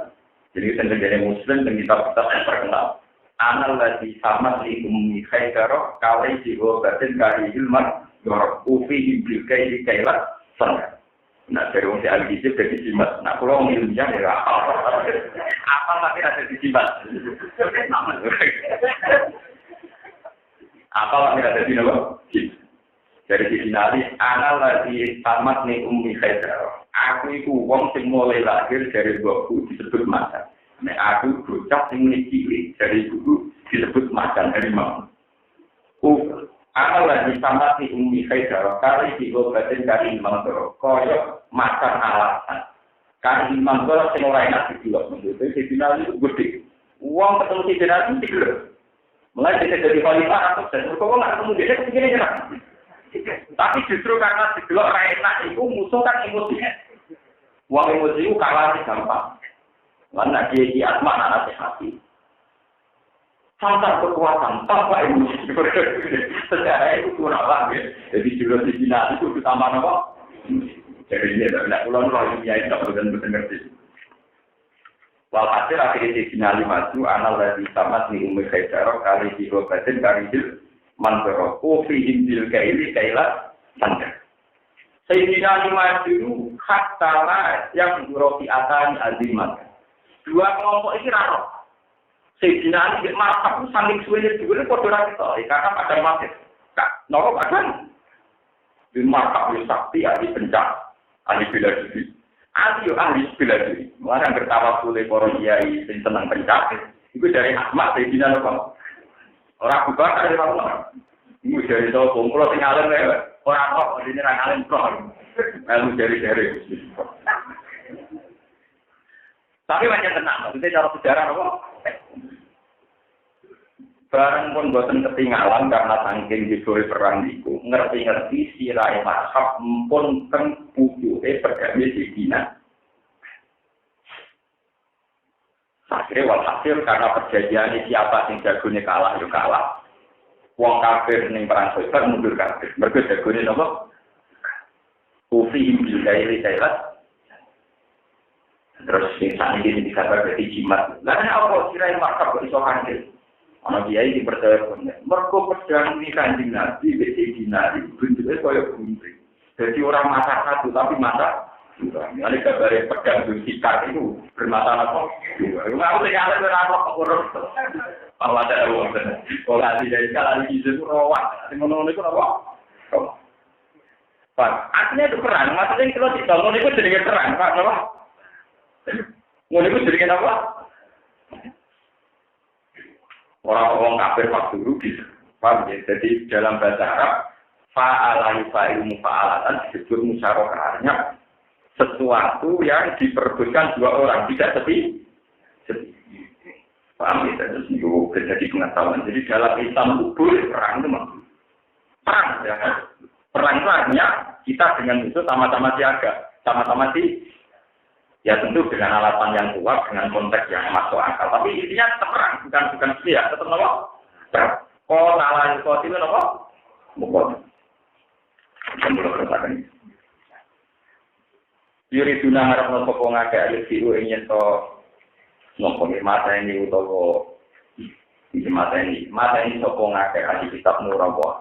Jadi sendiri Muslim dan kita terkenal. Anal lagi sama di ummi khairah kawai jiwa batin kari ilman ufi ibil kai kailat sana. Nah dari orang al-Hizib dari jimat. Nah kalau orang ilmiah ya apa tapi ada di jimat. Apa tapi ada di nama? Dari sisi nali, anal lagi tamat nih ummi khairah. Aku itu wong sing mulai lahir dari ibuku disebut macan. Nek aku bocah sing cilik dari ibuku disebut macan dari mama. Anal lagi tamat nih ummi khairah. Kali diobatin dari imam toro. Koyok macan alasan. Kali imam toro sing ora enak dibilok. Maksudnya sisi nali itu gede. Uang ketemu sisi nali itu digelap. Mulai dari khalifah atau dan kok nggak ketemu dia begini jenak. Tapi justru karena digelok enak itu musuh kan emosinya. Uang emosi itu kalah gampang. Karena dia di asma anak hati. Sangat kekuatan tanpa emosi. Sejarah itu kurang lagi. Jadi jurus di Cina itu ditambah apa? Jadi ini tidak pulang lagi dia tidak benar-benar ngerti. Walhasil akhirnya di Cina 5 anal lagi tamat nih umur kaidah kali diobatin kali mantoro kopi injil kaili kailah sangat. Sayyidina lima dulu hak tala yang rofi atan azimat. Dua kelompok ini raro. Sayyidina ini markap saling suwene dulu kodoran itu. Karena ada mati. Kak, nolok akan. Di markap itu sakti ahli pencak, ahli bela diri. Ahli bela diri. Mulai yang bertawa oleh para kiai yang senang pencak. Itu dari Ahmad Sayyidina Nopal. Orang bukan ada apa-apa. Ini dari tahu kumpul sing alim orang kok ini orang alim kok. Lalu dari. Tapi macam tenang, maksudnya cara sejarah apa? Barang pun boten ketinggalan karena saking diberi perang itu, ngerti-ngerti sirai mazhab pun teng pucuke pergamnya di Cina. Akhirnya walhasil karena perjanjian ini siapa yang jagonya kalah, ya kalah. Wong kafir ning perang Khaibar mundur kafir. Mergo jagone napa? Kufi bil kaili kailat. Terus sing sakniki dikabar dadi jimat. Lah nek apa kira makab kok iso hancur. Ana kiai dipercaya bener. Mergo pedang iki Kanjeng Nabi wis dinari bentuke kaya gunting. Jadi orang masak satu tapi masak ini kabarnya pedang sikar itu bermasalah kok. Enggak usah ada berapa urus. Kalau ada uang, kalau ada dari sekali itu rawat, di mana itu rawat. Pak, artinya itu perang. Maksudnya kalau dibangun itu jadi perang, Pak, apa? Mau itu jadi apa? Orang-orang kafir waktu rugi, paham ya? Jadi dalam bahasa Arab, fa'alai fa'ilu mufa'alatan disebut musyarakahnya. Sesuatu yang diperbutkan dua orang, tidak sepi. Paham ya? Terus itu terjadi pengetahuan. Jadi dalam Islam itu boleh perang itu maksudnya. Perang, ya. Perang itu artinya kita dengan itu sama-sama siaga. Sama-sama ya tentu dengan alasan yang kuat, dengan konteks yang masuk akal. Tapi intinya tetap perang, bukan siap. Tetap apa? Kau nalar itu apa? Bukan. Belum berkata ini. Yuri tuna harap nopo ngake alis siu ingin to nopo mata ini utawa mata ini nopo ngake alis kitab nurawa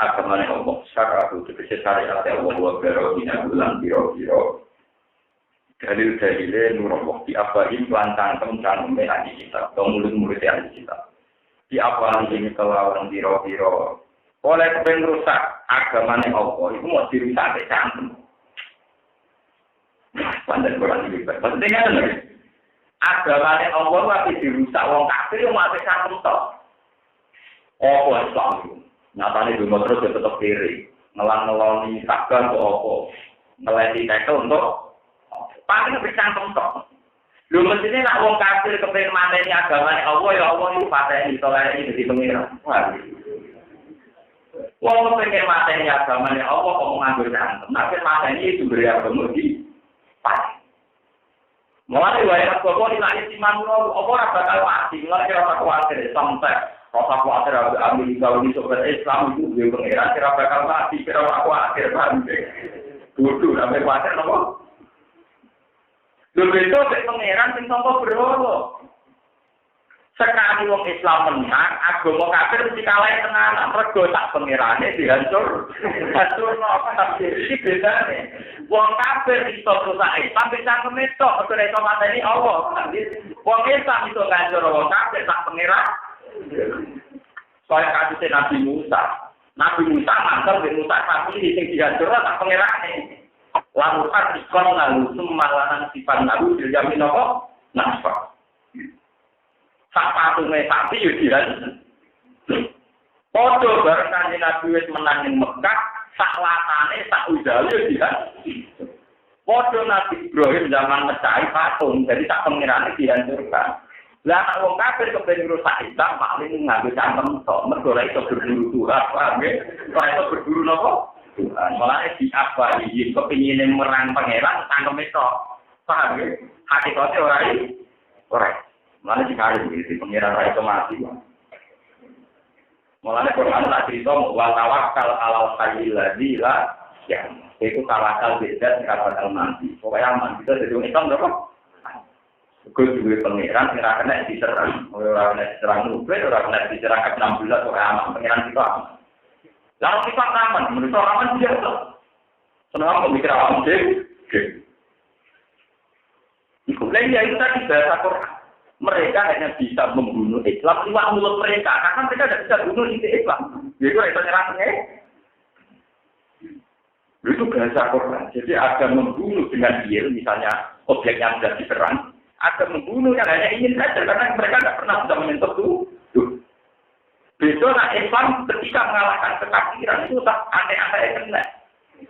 agamane Allah syara'u tegese syariat Allah wa baro dina bulan biro dalil-dalile nurawa di abain lantang tentang ahli kitab mulut-mulut ahli kitab di apa ini kelawan biro oleh penrusak agamane Allah itu mau dirusak cantum. Pandai kurang lebih. Maksudnya kan lagi. Agamanya Allah masih dirusak wong kafir yang masih sanggup tok. Oh, Islam. Nyatane dulu terus ya tetap kiri. Ngelang-ngeloni takkan kok apa. Ngelenti tekel untuk paling lebih sanggup tok. Lu mestinya nak wong kafir kepengen mateni agamanya Allah ya Allah itu pateni tolak ini jadi pengira. Wong kepengen mateni agamanya Allah kok nganggur cantum. Tapi mateni itu beri agama di pas. Mulai wayang kok ini lagi siman lo, apa ora bakal mati, mulai kira khawatir sampai rasa khawatir Amerika ini sobat Islam itu dia pengira kira bakal mati, kira khawatir sampai bodoh sampai khawatir apa? Lho beda mek pangeran sing sangka berhala. Sekali wong Islam menang, agama kafir mesti kalah tenan. Rego tak pangerane dihancur. Hancur apa tapi iki bedane. Wong kafir iso rusak Islam bisa kemetok, ora iso mateni Allah. Wong Islam iso ngancur wong kafir tak pangeran. Kaya kasus Nabi Musa. Nabi Musa mantel di Musa tapi sing dihancur tak pangerane. Lalu ikon lalu semalanan sifat lalu dijamin apa? Nafas. Sak patunge sapi yo dihan. Padha bareng kanjeng Nabi wis menang ning Mekah, sak latane sak udale yo dihan. Padha Nabi Ibrahim zaman mecahi patung, jadi sak pengirane dihancurkan. Lah nek wong kafir kepengin rusak Islam paling nganggo cangkem tok, mergo ora iso berburu Tuhan, paham ya? Ora iso berburu napa? Tuhan. Malah di apa iki kepengin merang pangeran cangkem tok. Paham ya? Hakikate ora. Mana dikali di pengiran raya itu mati. Mulanya Quran tak cerita wa tawakkal alal hayyil ladzi la yamut. Itu tawakal beda dengan tawakal mati. Pokoknya aman kita jadi orang Islam berapa? Gue juga pengiran kira kena diserang. Orang kena diserang nuklir, orang kena diserang ke 16 pokoknya aman. Pengiran kita aman. Lalu kita aman, menurut orang aman biasa. Senang pemikir aman deh. Kemudian ya itu tadi bahasa Quran. Mereka hanya bisa membunuh Islam lewat mulut mereka, karena mereka tidak bisa bunuh inti Islam. Itu itu nyerangnya. Itu bahasa Quran. Jadi ada membunuh dengan deal, misalnya objek yang sudah diserang, ada membunuh yang hanya ingin saja, karena mereka tidak pernah bisa menyentuh itu. Besok Islam ketika mengalahkan kekafiran itu tak aneh-aneh kena.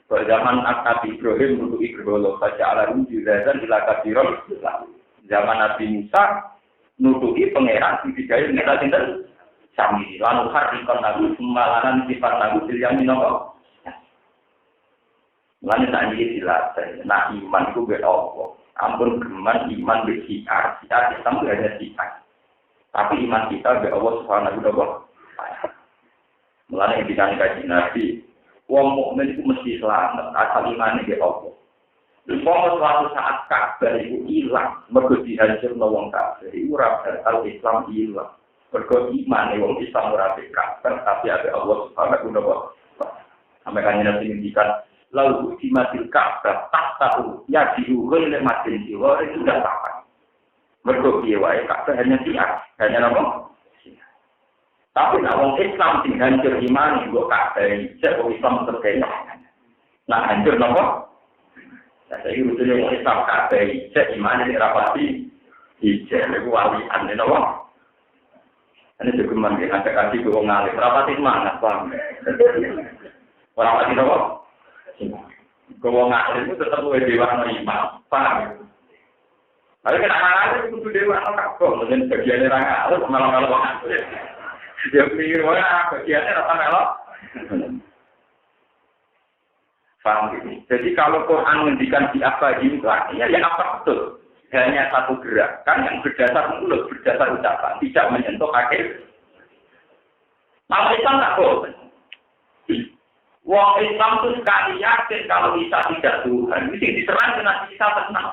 Pada zaman Nabi Ibrahim untuk Ibrahim saja ala rujudan dan ilakafiron. Zaman Nabi Musa nutupi pangeran dibidayu kita sinten sami lan harikon nabi semalanan sifat nabi yang minoko lan tak iki dilatih nah iman ku be apa ampun geman iman be siar Islam hanya siar tapi iman kita be Allah Subhanahu wa taala mulane dikandani Nabi wong mukmin itu mesti selamat asal imane be Allah. Umpama suatu saat kabar itu hilang, mergo dihancurno wong kafir, iku ora bakal Islam hilang. Mergo iman wong Islam ora kabar, tapi ada Allah Subhanahu wa taala. Sampai kan Nabi ngendikan, lalu dimatil kabar, tak tahu ya diukur oleh mati jiwa itu sudah tahu. Mergo piye wae kabar hanya siar, hanya apa? Tapi nek wong Islam sing hancur iman kok kabar cek wong Islam terkena. Nah hancur napa? Saya itu yang Islam kabeh cek iman ini rapati ijek niku walian lho wong. Ane dokumen iki ada kasih ke wong alim rapati semangat paham. Ora pati nopo? Ke wong alim itu tetep duwe dewa iman, paham. Lalu kenapa itu kudu dewa kabeh mungkin bagiane ra ngalir malah wong alim. Dia pikir wah bagiane ra melok. Paham ini. Jadi kalau Quran menghentikan di apa ini, ya apa betul? Hanya satu gerakan yang berdasar mulut, berdasar ucapan, tidak menyentuh kaki. Maka Islam tak boleh. Wong Islam itu sekali yakin kalau bisa tidak Tuhan, mesti diserang dengan bisa tenang.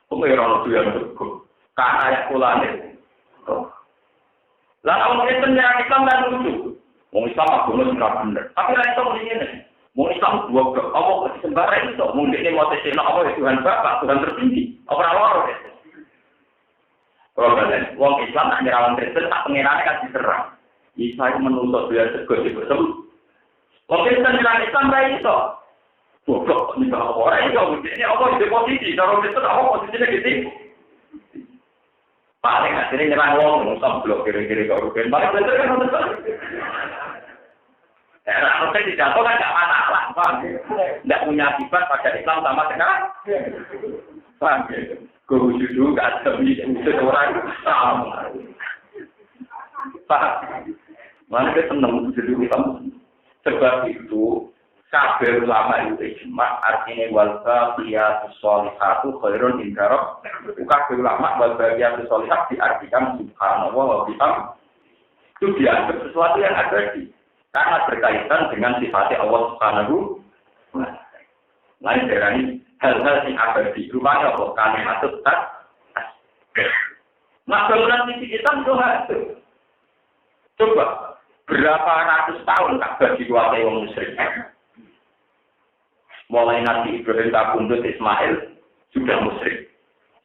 Pengeran itu yang cukup. Karena ayat Quran itu. Lalu orang Islam dan lucu. Wong Islam agama sudah benar. Tapi orang Islam ini. Mau Islam dua blok, apa sembara itu? Mau ini mau tesino apa Tuhan Bapa, Tuhan tertinggi, apa loro ya? Kalau kalian, wong Islam tak nyerawan Kristen, tak pengenane kan diserang. Isa menuntut dia segera bersemu. Wong Kristen nyerang Islam baik itu. Goblok, ini apa orang itu? Ini apa di posisi? Kalau Kristen apa posisinya gitu? Paling akhirnya nyerang wong, Islam blok kira-kira kau rugen. Paling Kristen kan betul. Kalau saya tidak tahu kan tidak masalah, paham? Tidak punya akibat pada Islam sama sekarang, paham? Guru juga ada wujud orang sama, paham? Mana kita senang wujud Islam? Sebab itu kabeh ulama itu ijma artinya wal baqiyatu sholihatu khairun inda rabbik. Kabeh ulama wal baqiyatu sholihat diartikan subhanallah wa bihamdihi. Itu dianggap sesuatu yang abadi. Karena berkaitan dengan sifatnya Allah Subhanahu wa taala. Lain dari hal-hal yang abadi. Rupanya apa? Kalimatut tak. Nah, bangunan misi kita itu itu. Coba, berapa ratus tahun Ka'bah dikuasai orang musyrik? Mulai Nabi Ibrahim kabundut Ismail sudah musyrik.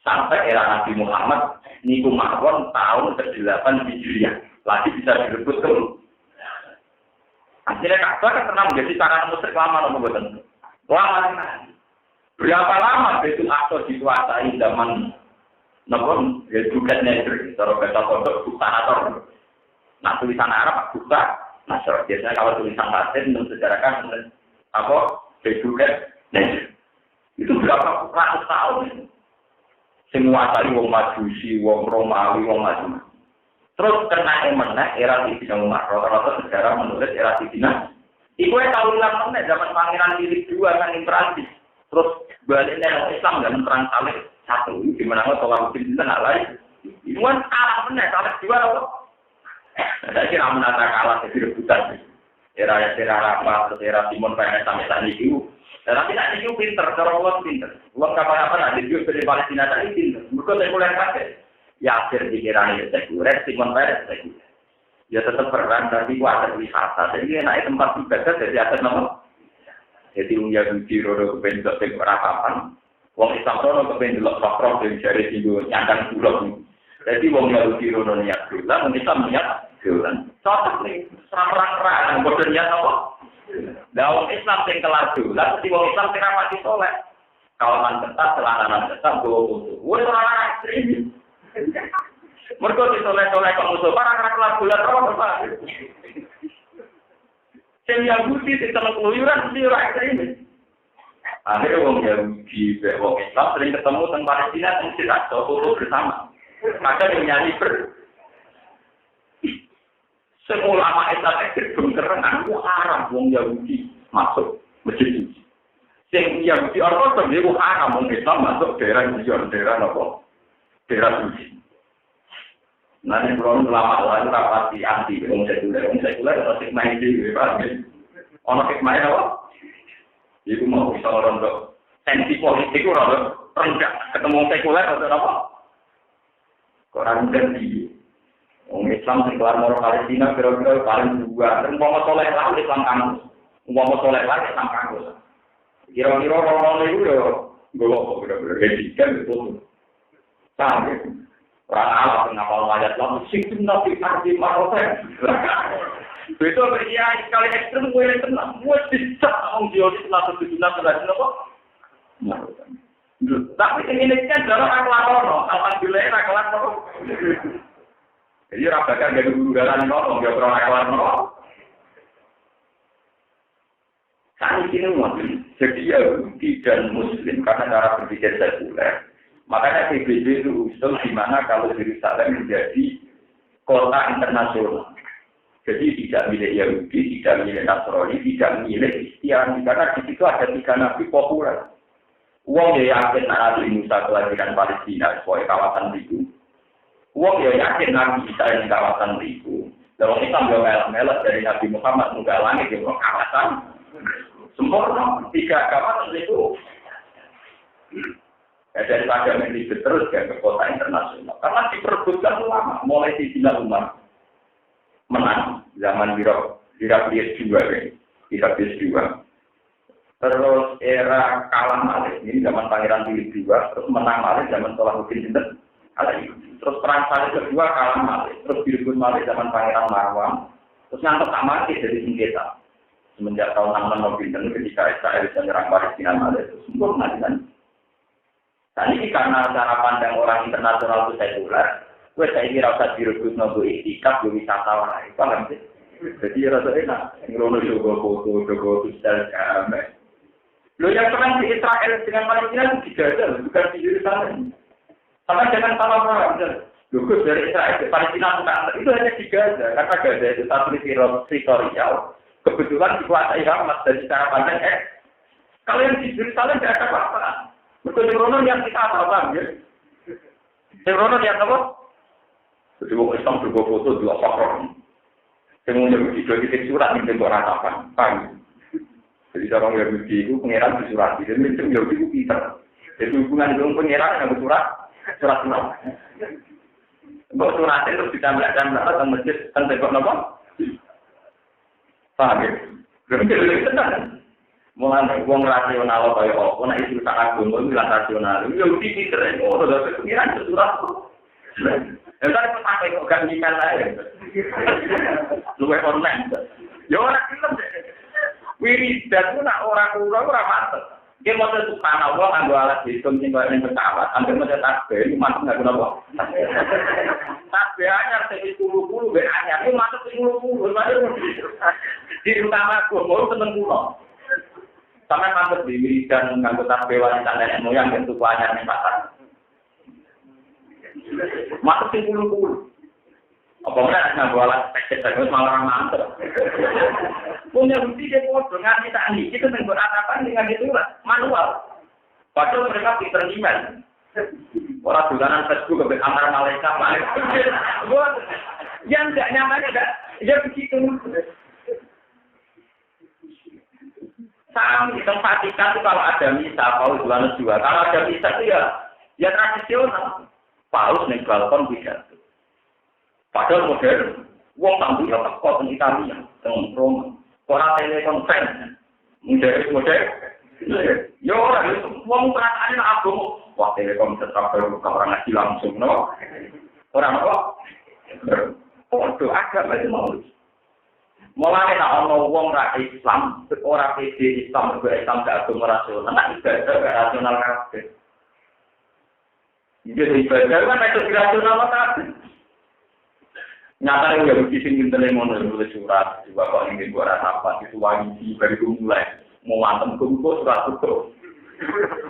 Sampai era Nabi Muhammad, niku mawon tahun ke-8 Hijriah. Lagi bisa direbut tuh. Akhirnya Ka'bah kan pernah menjadi sarana musyrik lama atau bukan? Lama. Berapa lama Baitul Aqsa dikuasai zaman Namun, ya juga negeri, kalau bahasa pondok bukan atau nah tulisan Arab bukan, nah biasanya kalau tulisan Latin mensejarahkan apa juga negeri. Itu berapa ratus tahun? Semua tadi wong Majusi, wong Romawi, wong macam. Terus kena emeneh era Sidina Umar, rata-rata sejarah menulis era Sidina. Iku tahu ulang meneh zaman Pangeran Philip II kan di Prancis. Terus baliknya Islam dan perang Salib. Satu, di mana kalau mungkin kita nggak lain, itu kan kalah benar, kalah dua apa? Saya kira menata kalah jadi rebutan. Era apa, era Simon Peres sampai saat itu. Tapi nanti itu pinter, cara Allah pinter. Allah kapan-kapan ada juga dari Palestina tadi pinter. Mereka sekuler pakai. Yasir dikiranya sekuler, Simon Peres sekuler. Ya tetap perang, tapi kuasa wisata. Jadi naik tempat ibadah dari atas nama. Jadi Yahudi rodo kebentuk apa-apaan. Wong Islam rono kepen delok roh dari jari singgo nyandang bulog. Jadi wong Yahudi rono niat dolan, wong Islam niat dolan. Cocok nih, serang-serang bodoh niat apa? Lah wong Islam sing kelar dolan, mesti wong Islam sing rapati saleh. Kawanan ketat, celananan ketat, gowo foto. Wis ora ekstrim. Mergo disoleh-soleh kok musuh parang kelar dolan ora apa. Sing Yahudi sing tenan keluyuran mesti ora ekstrim. Akhirnya orang Yahudi, orang Islam sering ketemu tentang Palestina dan tidak foto bersama. Maka dia nyanyi semua ulama Islam ekstrim karena aku haram orang Yahudi masuk masjid. Sing Yahudi orang itu haram orang Islam masuk daerah apa? Daerah suci. Nanti kalau ulama lain rapati anti orang sekuler masih main di orang main apa? Itu mau bisa orang dok tensi politik itu orang rendah ketemu sekuler atau apa? Orang ganti, orang Islam sekelar orang Palestina kira-kira paling dua. Dan mau soleh lah Islam kampus, mau soleh lah Islam kampus. Kira-kira orang itu ya gue mau bener-bener dedikan betul. Sama orang Allah mengapal wajah Islam sistem nabi arti marofen. Betul berkiai sekali ekstrem gue yang tenang, gue bisa orang Jawa setelah berjumlah berhasil apa? Tapi ini kan dalam akhlak alhamdulillah akhlak Jadi rasakan dari guru dalam orang dia pernah akhlak Saat ini jadi Yahudi dan Muslim karena cara berpikir sekuler. Makanya PBB itu usul di mana kalau Yerusalem menjadi kota internasional. Jadi tidak milik Yahudi, tidak milik Nasrani, tidak milik Kristiani. Karena di situ ada 3 nabi populer. Uang ya yakin Nabi Musa kelahiran Palestina sebagai kawasan itu. Uang ya yakin Nabi Isa di kawasan itu. Dalam Islam juga melek dari Nabi Muhammad juga langit di kawasan sempurna 3 kawasan itu. Ya, daripada menjadi terus ke kota internasional. Karena diperebutkan lama, mulai di Sidina Umar. Menang zaman Heraklius juga kan, Heraklius juga. Terus era kalah Malik ini zaman Pangeran Philip II, terus menang Malik zaman Salahuddin Sinten Alayubi. Terus perang Salib kedua kalah Malik, terus direbut Malik zaman Pangeran Marwan, terus ngantuk tak mati dari sengketa. Semenjak tahun 66 Pinten ketika Israel bisa menyerang Palestina Malik, terus sempurna kan. Dan ini karena cara pandang orang internasional itu sekuler. Gue saya kira usah direbut nopo itikaf gue wisatawan, paham sih? Jadi rasa enak, ngerono juga foto, juga sosial kamera. Lo yang pernah di Israel dengan Palestina itu dijajah, bukan di Yerusalem. Sama jangan salah paham, Gus dari Israel ke Palestina bukan itu hanya di Gaza, karena Gaza itu satu teritorial. Kebetulan dikuasai Hamas dari cara pandang kalau yang di Yerusalem tidak ada apa-apa. Betul ngerono yang kita paham ya? Ngerono yang apa? Jadi orang Islam juga foto dua pakar. Yang menjadi titik surat ini untuk ratapan. Paham? Jadi orang Yahudi itu pengiran di surat. Jadi itu Yahudi itu pinter. Jadi hubungan dengan pengiran yang surat. Kalau surat itu ditambahkan tentang masjid tentang apa? Paham ya? Jadi tenang. Mulai uang rasional kaya apa? Nah itu tak agung, itu bilang rasional. Yahudi pinter. Oh, sudah pengiran di surat. Ya tadi pakai kok gak nyimpen aja. Luwe online. Ya orang film deh. Wiridan itu nak orang-orang mantep. Dia mau subhanallah nganggo alat hitung sing koyo ning pesawat, ambil mencet tasbih iki mantep enggak guna apa. Tasbih anyar sing 10 be anyar iki mantep 10. Di utama aku mau seneng kula. Sampe mantep di wiridan nganggo tasbih wanita nenek moyang bentuk anyar ning pasar. Mantep 10. Apa mana nganggo alat teknik terus malah mantep. Punya bukti dia bodoh ngerti tak nih itu tengok apa dengan itu manual. Padahal mereka pinter email. Orang dolanan Facebook ke amar malaikat yang tidak nyaman enggak ya begitu. Sama di tempat kita tuh kalau ada misa Paulus Yohanes juga. Kalau ada misa itu ya tradisional. Paulus nih balkon pidato. Padahal modern, wong tampil teko teng Italia, teng Roma. Ora telekonferensi. Modern. Yo ora wong perasaane nak agama. Wah telekonferensi sampai orang ngaji langsung no. Ora apa? Podo agama itu mau. Mulane nek ana wong ra Islam, ora pede Islam kok Islam gak agama rasional, nek ibadah gak rasional kabeh. Jadi ibadah kan itu rasional kabeh. Nyata yang Yahudi sing ngintele ngono nulis surat juga kok ingin buat apa itu wangi baru mulai mau antem kumpul surat itu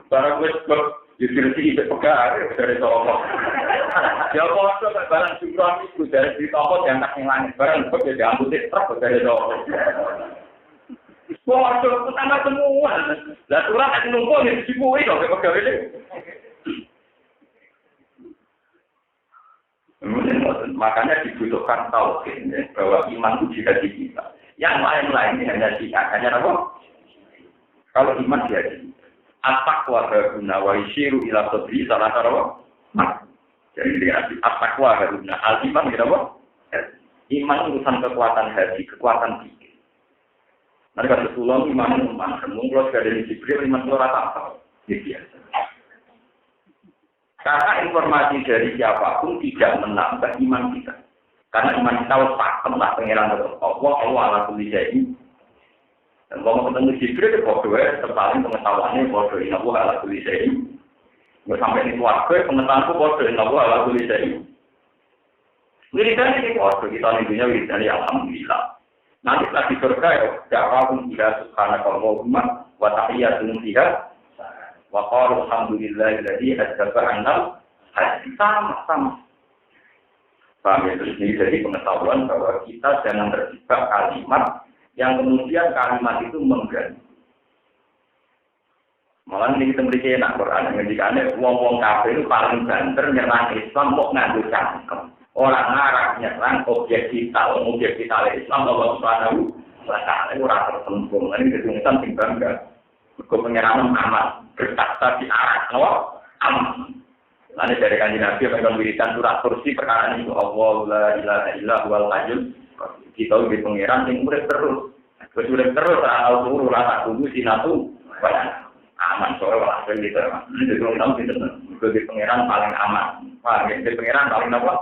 barang wis kok dirisi pegar dari toko ya kok barang surat itu dari di toko yang tak langit barang kok jadi ambutit truk dari toko wah itu pertama semua lah surat itu nunggu di sibuk itu pegar ini. Makanya dibutuhkan tauhid bahwa iman itu jika di kita. Yang lain-lain hanya hanya apa? Kalau iman dia di at-taqwa guna wa yushiru ila sadri salah satu. Jadi at-taqwa guna al-iman apa? Iman urusan kekuatan hati, kekuatan pikir. Mereka tertulang iman mungkin sudah dari Jibril iman surat apa? Biasa. Karena informasi dari siapapun tidak menambah iman kita. Karena iman kita harus pakem lah pengiran Allah ala kulli syai'in. Dan kalau ketemu Jibril bodoh terpaling pengetahuannya bodoh Allah ala kulli syai'in. Sampai di keluarga pengetahuanku bodoh Allah ala kulli syai'in. Wiridan ini bodoh kita nindunya wiridan alhamdulillah. Nanti setelah di surga ya da'wahum ila subhanakallahumma wa tahiyyatun fiha. Wa qala alhamdulillahilladzi adzaba 'anil sama. Paham ya? Ini jadi pengetahuan bahwa kita jangan terjebak kalimat yang kemudian kalimat itu mengganti. Malah ini kita memiliki enak Quran ngendikane wong-wong kafir itu paling banter nyerang Islam kok nganggo cangkem. Orang ngarang nyerang objek vital Islam Allah Subhanahu wa taala ora tertembung. Ini ketunggusan sing bangga. Kau penyerangan amat berkata di arah amat. Lalu dari kanjeng Nabi yang wiridan surat kursi perkara ini Allah la ilaha illa huwal hayyul kita di pengiran yang urip terus. Terus urip terus ora turu ora kudu sinatu aman sore wae gitu. Jadi orang itu di pengiran paling aman. Paham ya? Di pengiran paling apa?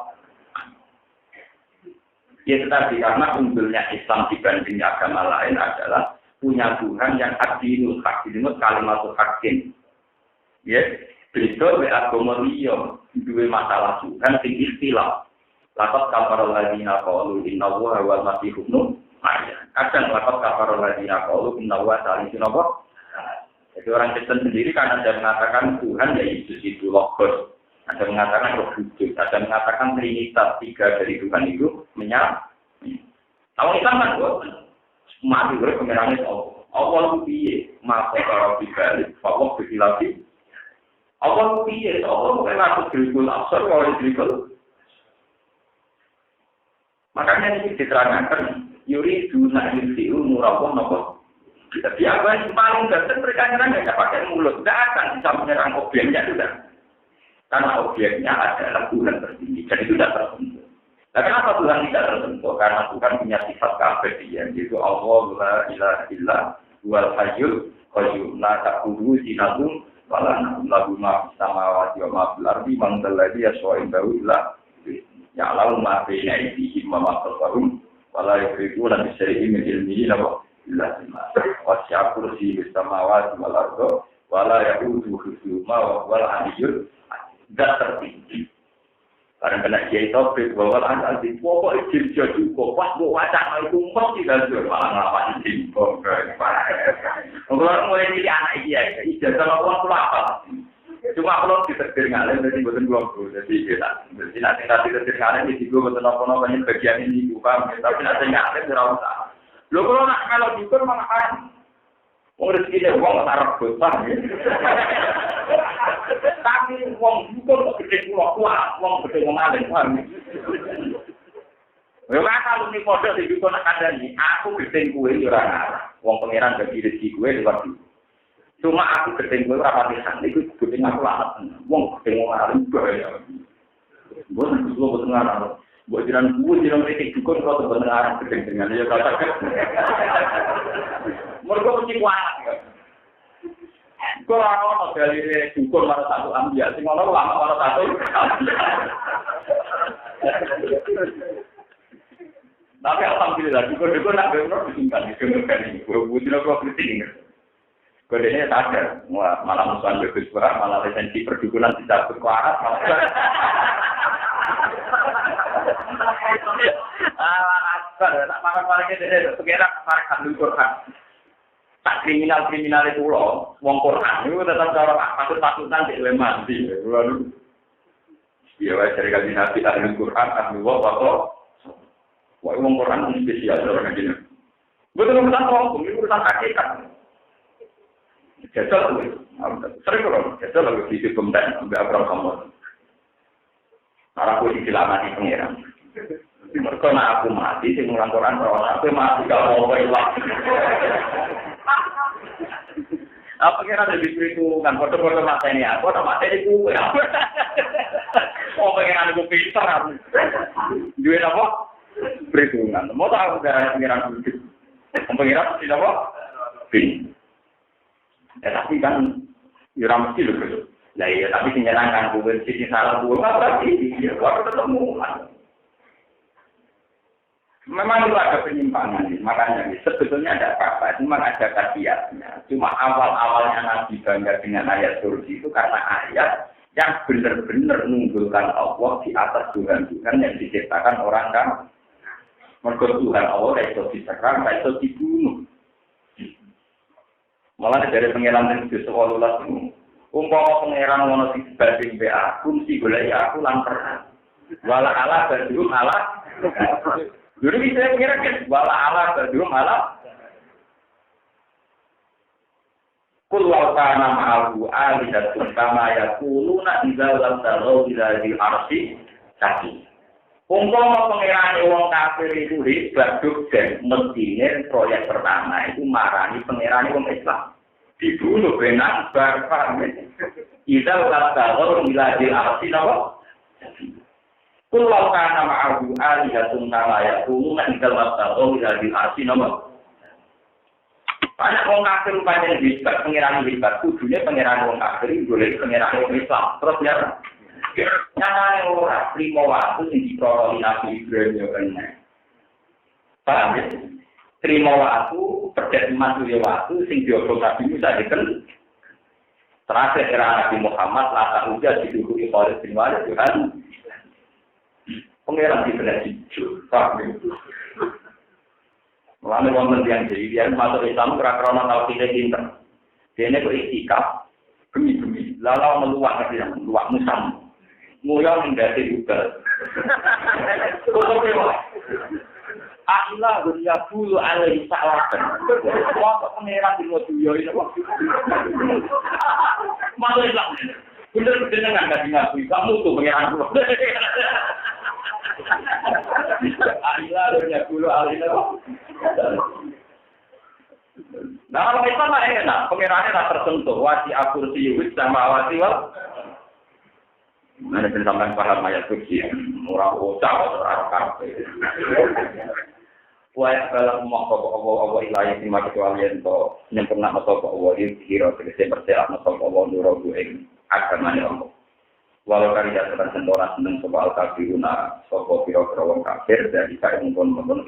Ya tetapi karena unggulnya Islam dibanding agama lain adalah punya Tuhan yang adilul hakim, kalimatul hakim. Ya, beda be agama liya, duwe masalah Tuhan sing istilah. Laqad kafara alladziina qalu inna Allaha wal masiih ibnu Maryam. Kadang laqad kafara alladziina qalu inna Allaha salisun apa? Jadi orang Kristen sendiri kan ada mengatakan Tuhan ya Yesus itu logos. Ada mengatakan roh kudus, ada mengatakan trinitas tiga dari Tuhan itu menyatu. Kalau Islam kan mati oleh pengirannya Allah piye maka kalau dibalik Allah berdilafi Allah piye Allah bukan aku dirikul absor kalau dirikul makanya ini diterangkan yuri duna yursiu murabah nopo Jadi apa yang paling dasar mereka nyerang nggak pakai mulut, nggak akan bisa menyerang objeknya sudah. Karena objeknya adalah Tuhan tertinggi, dan itu tidak tersentuh. Nah, kenapa Tuhan tidak tersentuh? Karena Tuhan punya sifat keabadian, yaitu Allah la ilaha illa wal hayyul qayyum la ta'khudhuhu sinatun wa la nawm lahu ma fis samawati wa ma fil ardi man dzal ladzi yashfa'u indahu illa ya'lamu ma baina aydihim wa ma khalfahum wa la yuhituna bi syai'in min ilmihi illa bima wasi'a kursiyyuhu samawati wal ardi wa la ya'uduhu hifdhuhuma wa huwal 'aliyyul tidak tertinggi. Karena kena kiai topik bahwa anak di pokok izin jadi pas buat wacana itu mau tidak jual malah ngelawan izin kok. Kalau mulai jadi anak dia, izin sama uang pula apa? Cuma kalau ditetir ngalen jadi bukan belum jadi kita. Jadi nanti ditetir ngalen di situ betul apa banyak bagian ini bukan, tapi nanti ngalen terlalu salah. Lo kalau nak kalau diukur malah kan. Wong rezeki dia wong arep besar ya. Tapi wong diukur kok gede kulo kuat, wong gede ngomong paham. Ora kalau ni padha sing diukur nak kandhani, aku gede kuwe yo ora ngarep. Wong pangeran dadi rezeki kuwe lewat iki. Cuma aku gede kuwe ora pati santai iku gede aku larat. Wong gede ngomong arep bahaya. Boten kulo boten ngarep. Buat jiran kritik dukun kalau sebenarnya arah gede dengan dia katakan. Mereka mesti kuat. Kalau orang dari dukun malah satu ambil, sing orang lama malah satu. Tapi alhamdulillah dukun nak benar disimpan di sini. Buat jiran kalau kritik. Kodenya sadar, malah musuhan berkesuara, malah lisensi perdukunan tidak berkuarat, malah. Tak marah-marah kita deh, sekarang marah kandung Quran. Tak kriminal itu loh, wong Quran itu tetap cara patut-patutan di mati. Lalu, dia dari kaji nabi ahli Quran, ahli wabarakatuh. Wah, wong Quran itu spesial orang ini. Betul urusan hukum, ini urusan hakikat. Jajal, sering kalau jajal lalu di pemerintah, ambil abram kamu. Arah aku dilamati pengiran. Mereka nak aku mati, sing mulang Quran orang aku mati gak mau hilang. Apa kira lebih perhitungan? Foto-foto mata ini aku, mata ini gue. Oh pengiran aku pintar. Duit apa? Perhitungan. Mau tahu dari pengiran itu? Pengiran tidak apa? Bin. Tapi kan, yuram mesti loh. Lah iya, tapi menyenangkan gue sih salah gue apa sih? Ya, waktu ketemu. Memang itu ada penyimpangan, makanya sebetulnya ada apa-apa, cuma ada khasiatnya. Cuma awal-awalnya Nabi bangga dengan ayat surga itu karena ayat yang benar-benar menunjukkan Allah di atas Tuhan-Tuhan yang diciptakan orang kan. Mergo Tuhan Allah itu diserang, itu dibunuh. Malah dari pengenalan itu seolah-olah itu. Umpama pangeran ngono sing banding be aku mesti golek aku lan perang. Wala ala badru ala. Dulu bisa pengeran kan wala ala badru ala. Kul wa kana ma'ahu alihatun kama yaquluna idza lam taru ila di arsi saki. Umpama pangeran wong kafir itu hebat dan mestine proyek pertama itu marani pangeran wong Islam. Dibunuh benar barang idal kataur miladil arsi nawa kulau kana ma'ahu alihatun namaya kumunan idal kataur miladil arsi nawa banyak orang kafir rupanya hebat pengiran hebat kudunya pengiran orang kafir boleh pengiran orang Islam terus ya nyatanya orang lima waktu yang diprololi Nabi Ibrahim ya kan paham ya? Terima waktu, perjalanan masuk waktu, sing diobong Nabi Musa diken. Terakhir era Nabi Muhammad, lata uja diduduki Khalid bin Walid, kan? Pengeran di benar jujur, paham itu. Mulanya wonten yang jadi dia masuk Islam kira-kira tahu tidak pinter. Dia ini beriktikaf, gemi-gemi, lalu meluak nanti yang meluak musam, nguyang dari juga. Kok Akhirnya dunia bulu alaihi salam. Waktu pengeran di moduyo ini. Malah hilang. Bener-bener nggak ngakui. Kamu tuh pengeran dulu. Akhirnya dunia bulu alaihi salam. Nah, kalau Islam mah enak, pengirannya tak tersentuh. Wasi akursi wis sama wasi wal. Mana pun sampai paham ayat kursi, murah ucap atau arah-arah. Wah, kalau mau apa ilahi sing mati kalian to nyempurna atau apa iki kira tegese percaya atau apa nuro ing agamane Allah. Walau karya tekan sentoran seneng soal kafiruna sapa pira-pira wong kafir dari kae mumpun-mumpun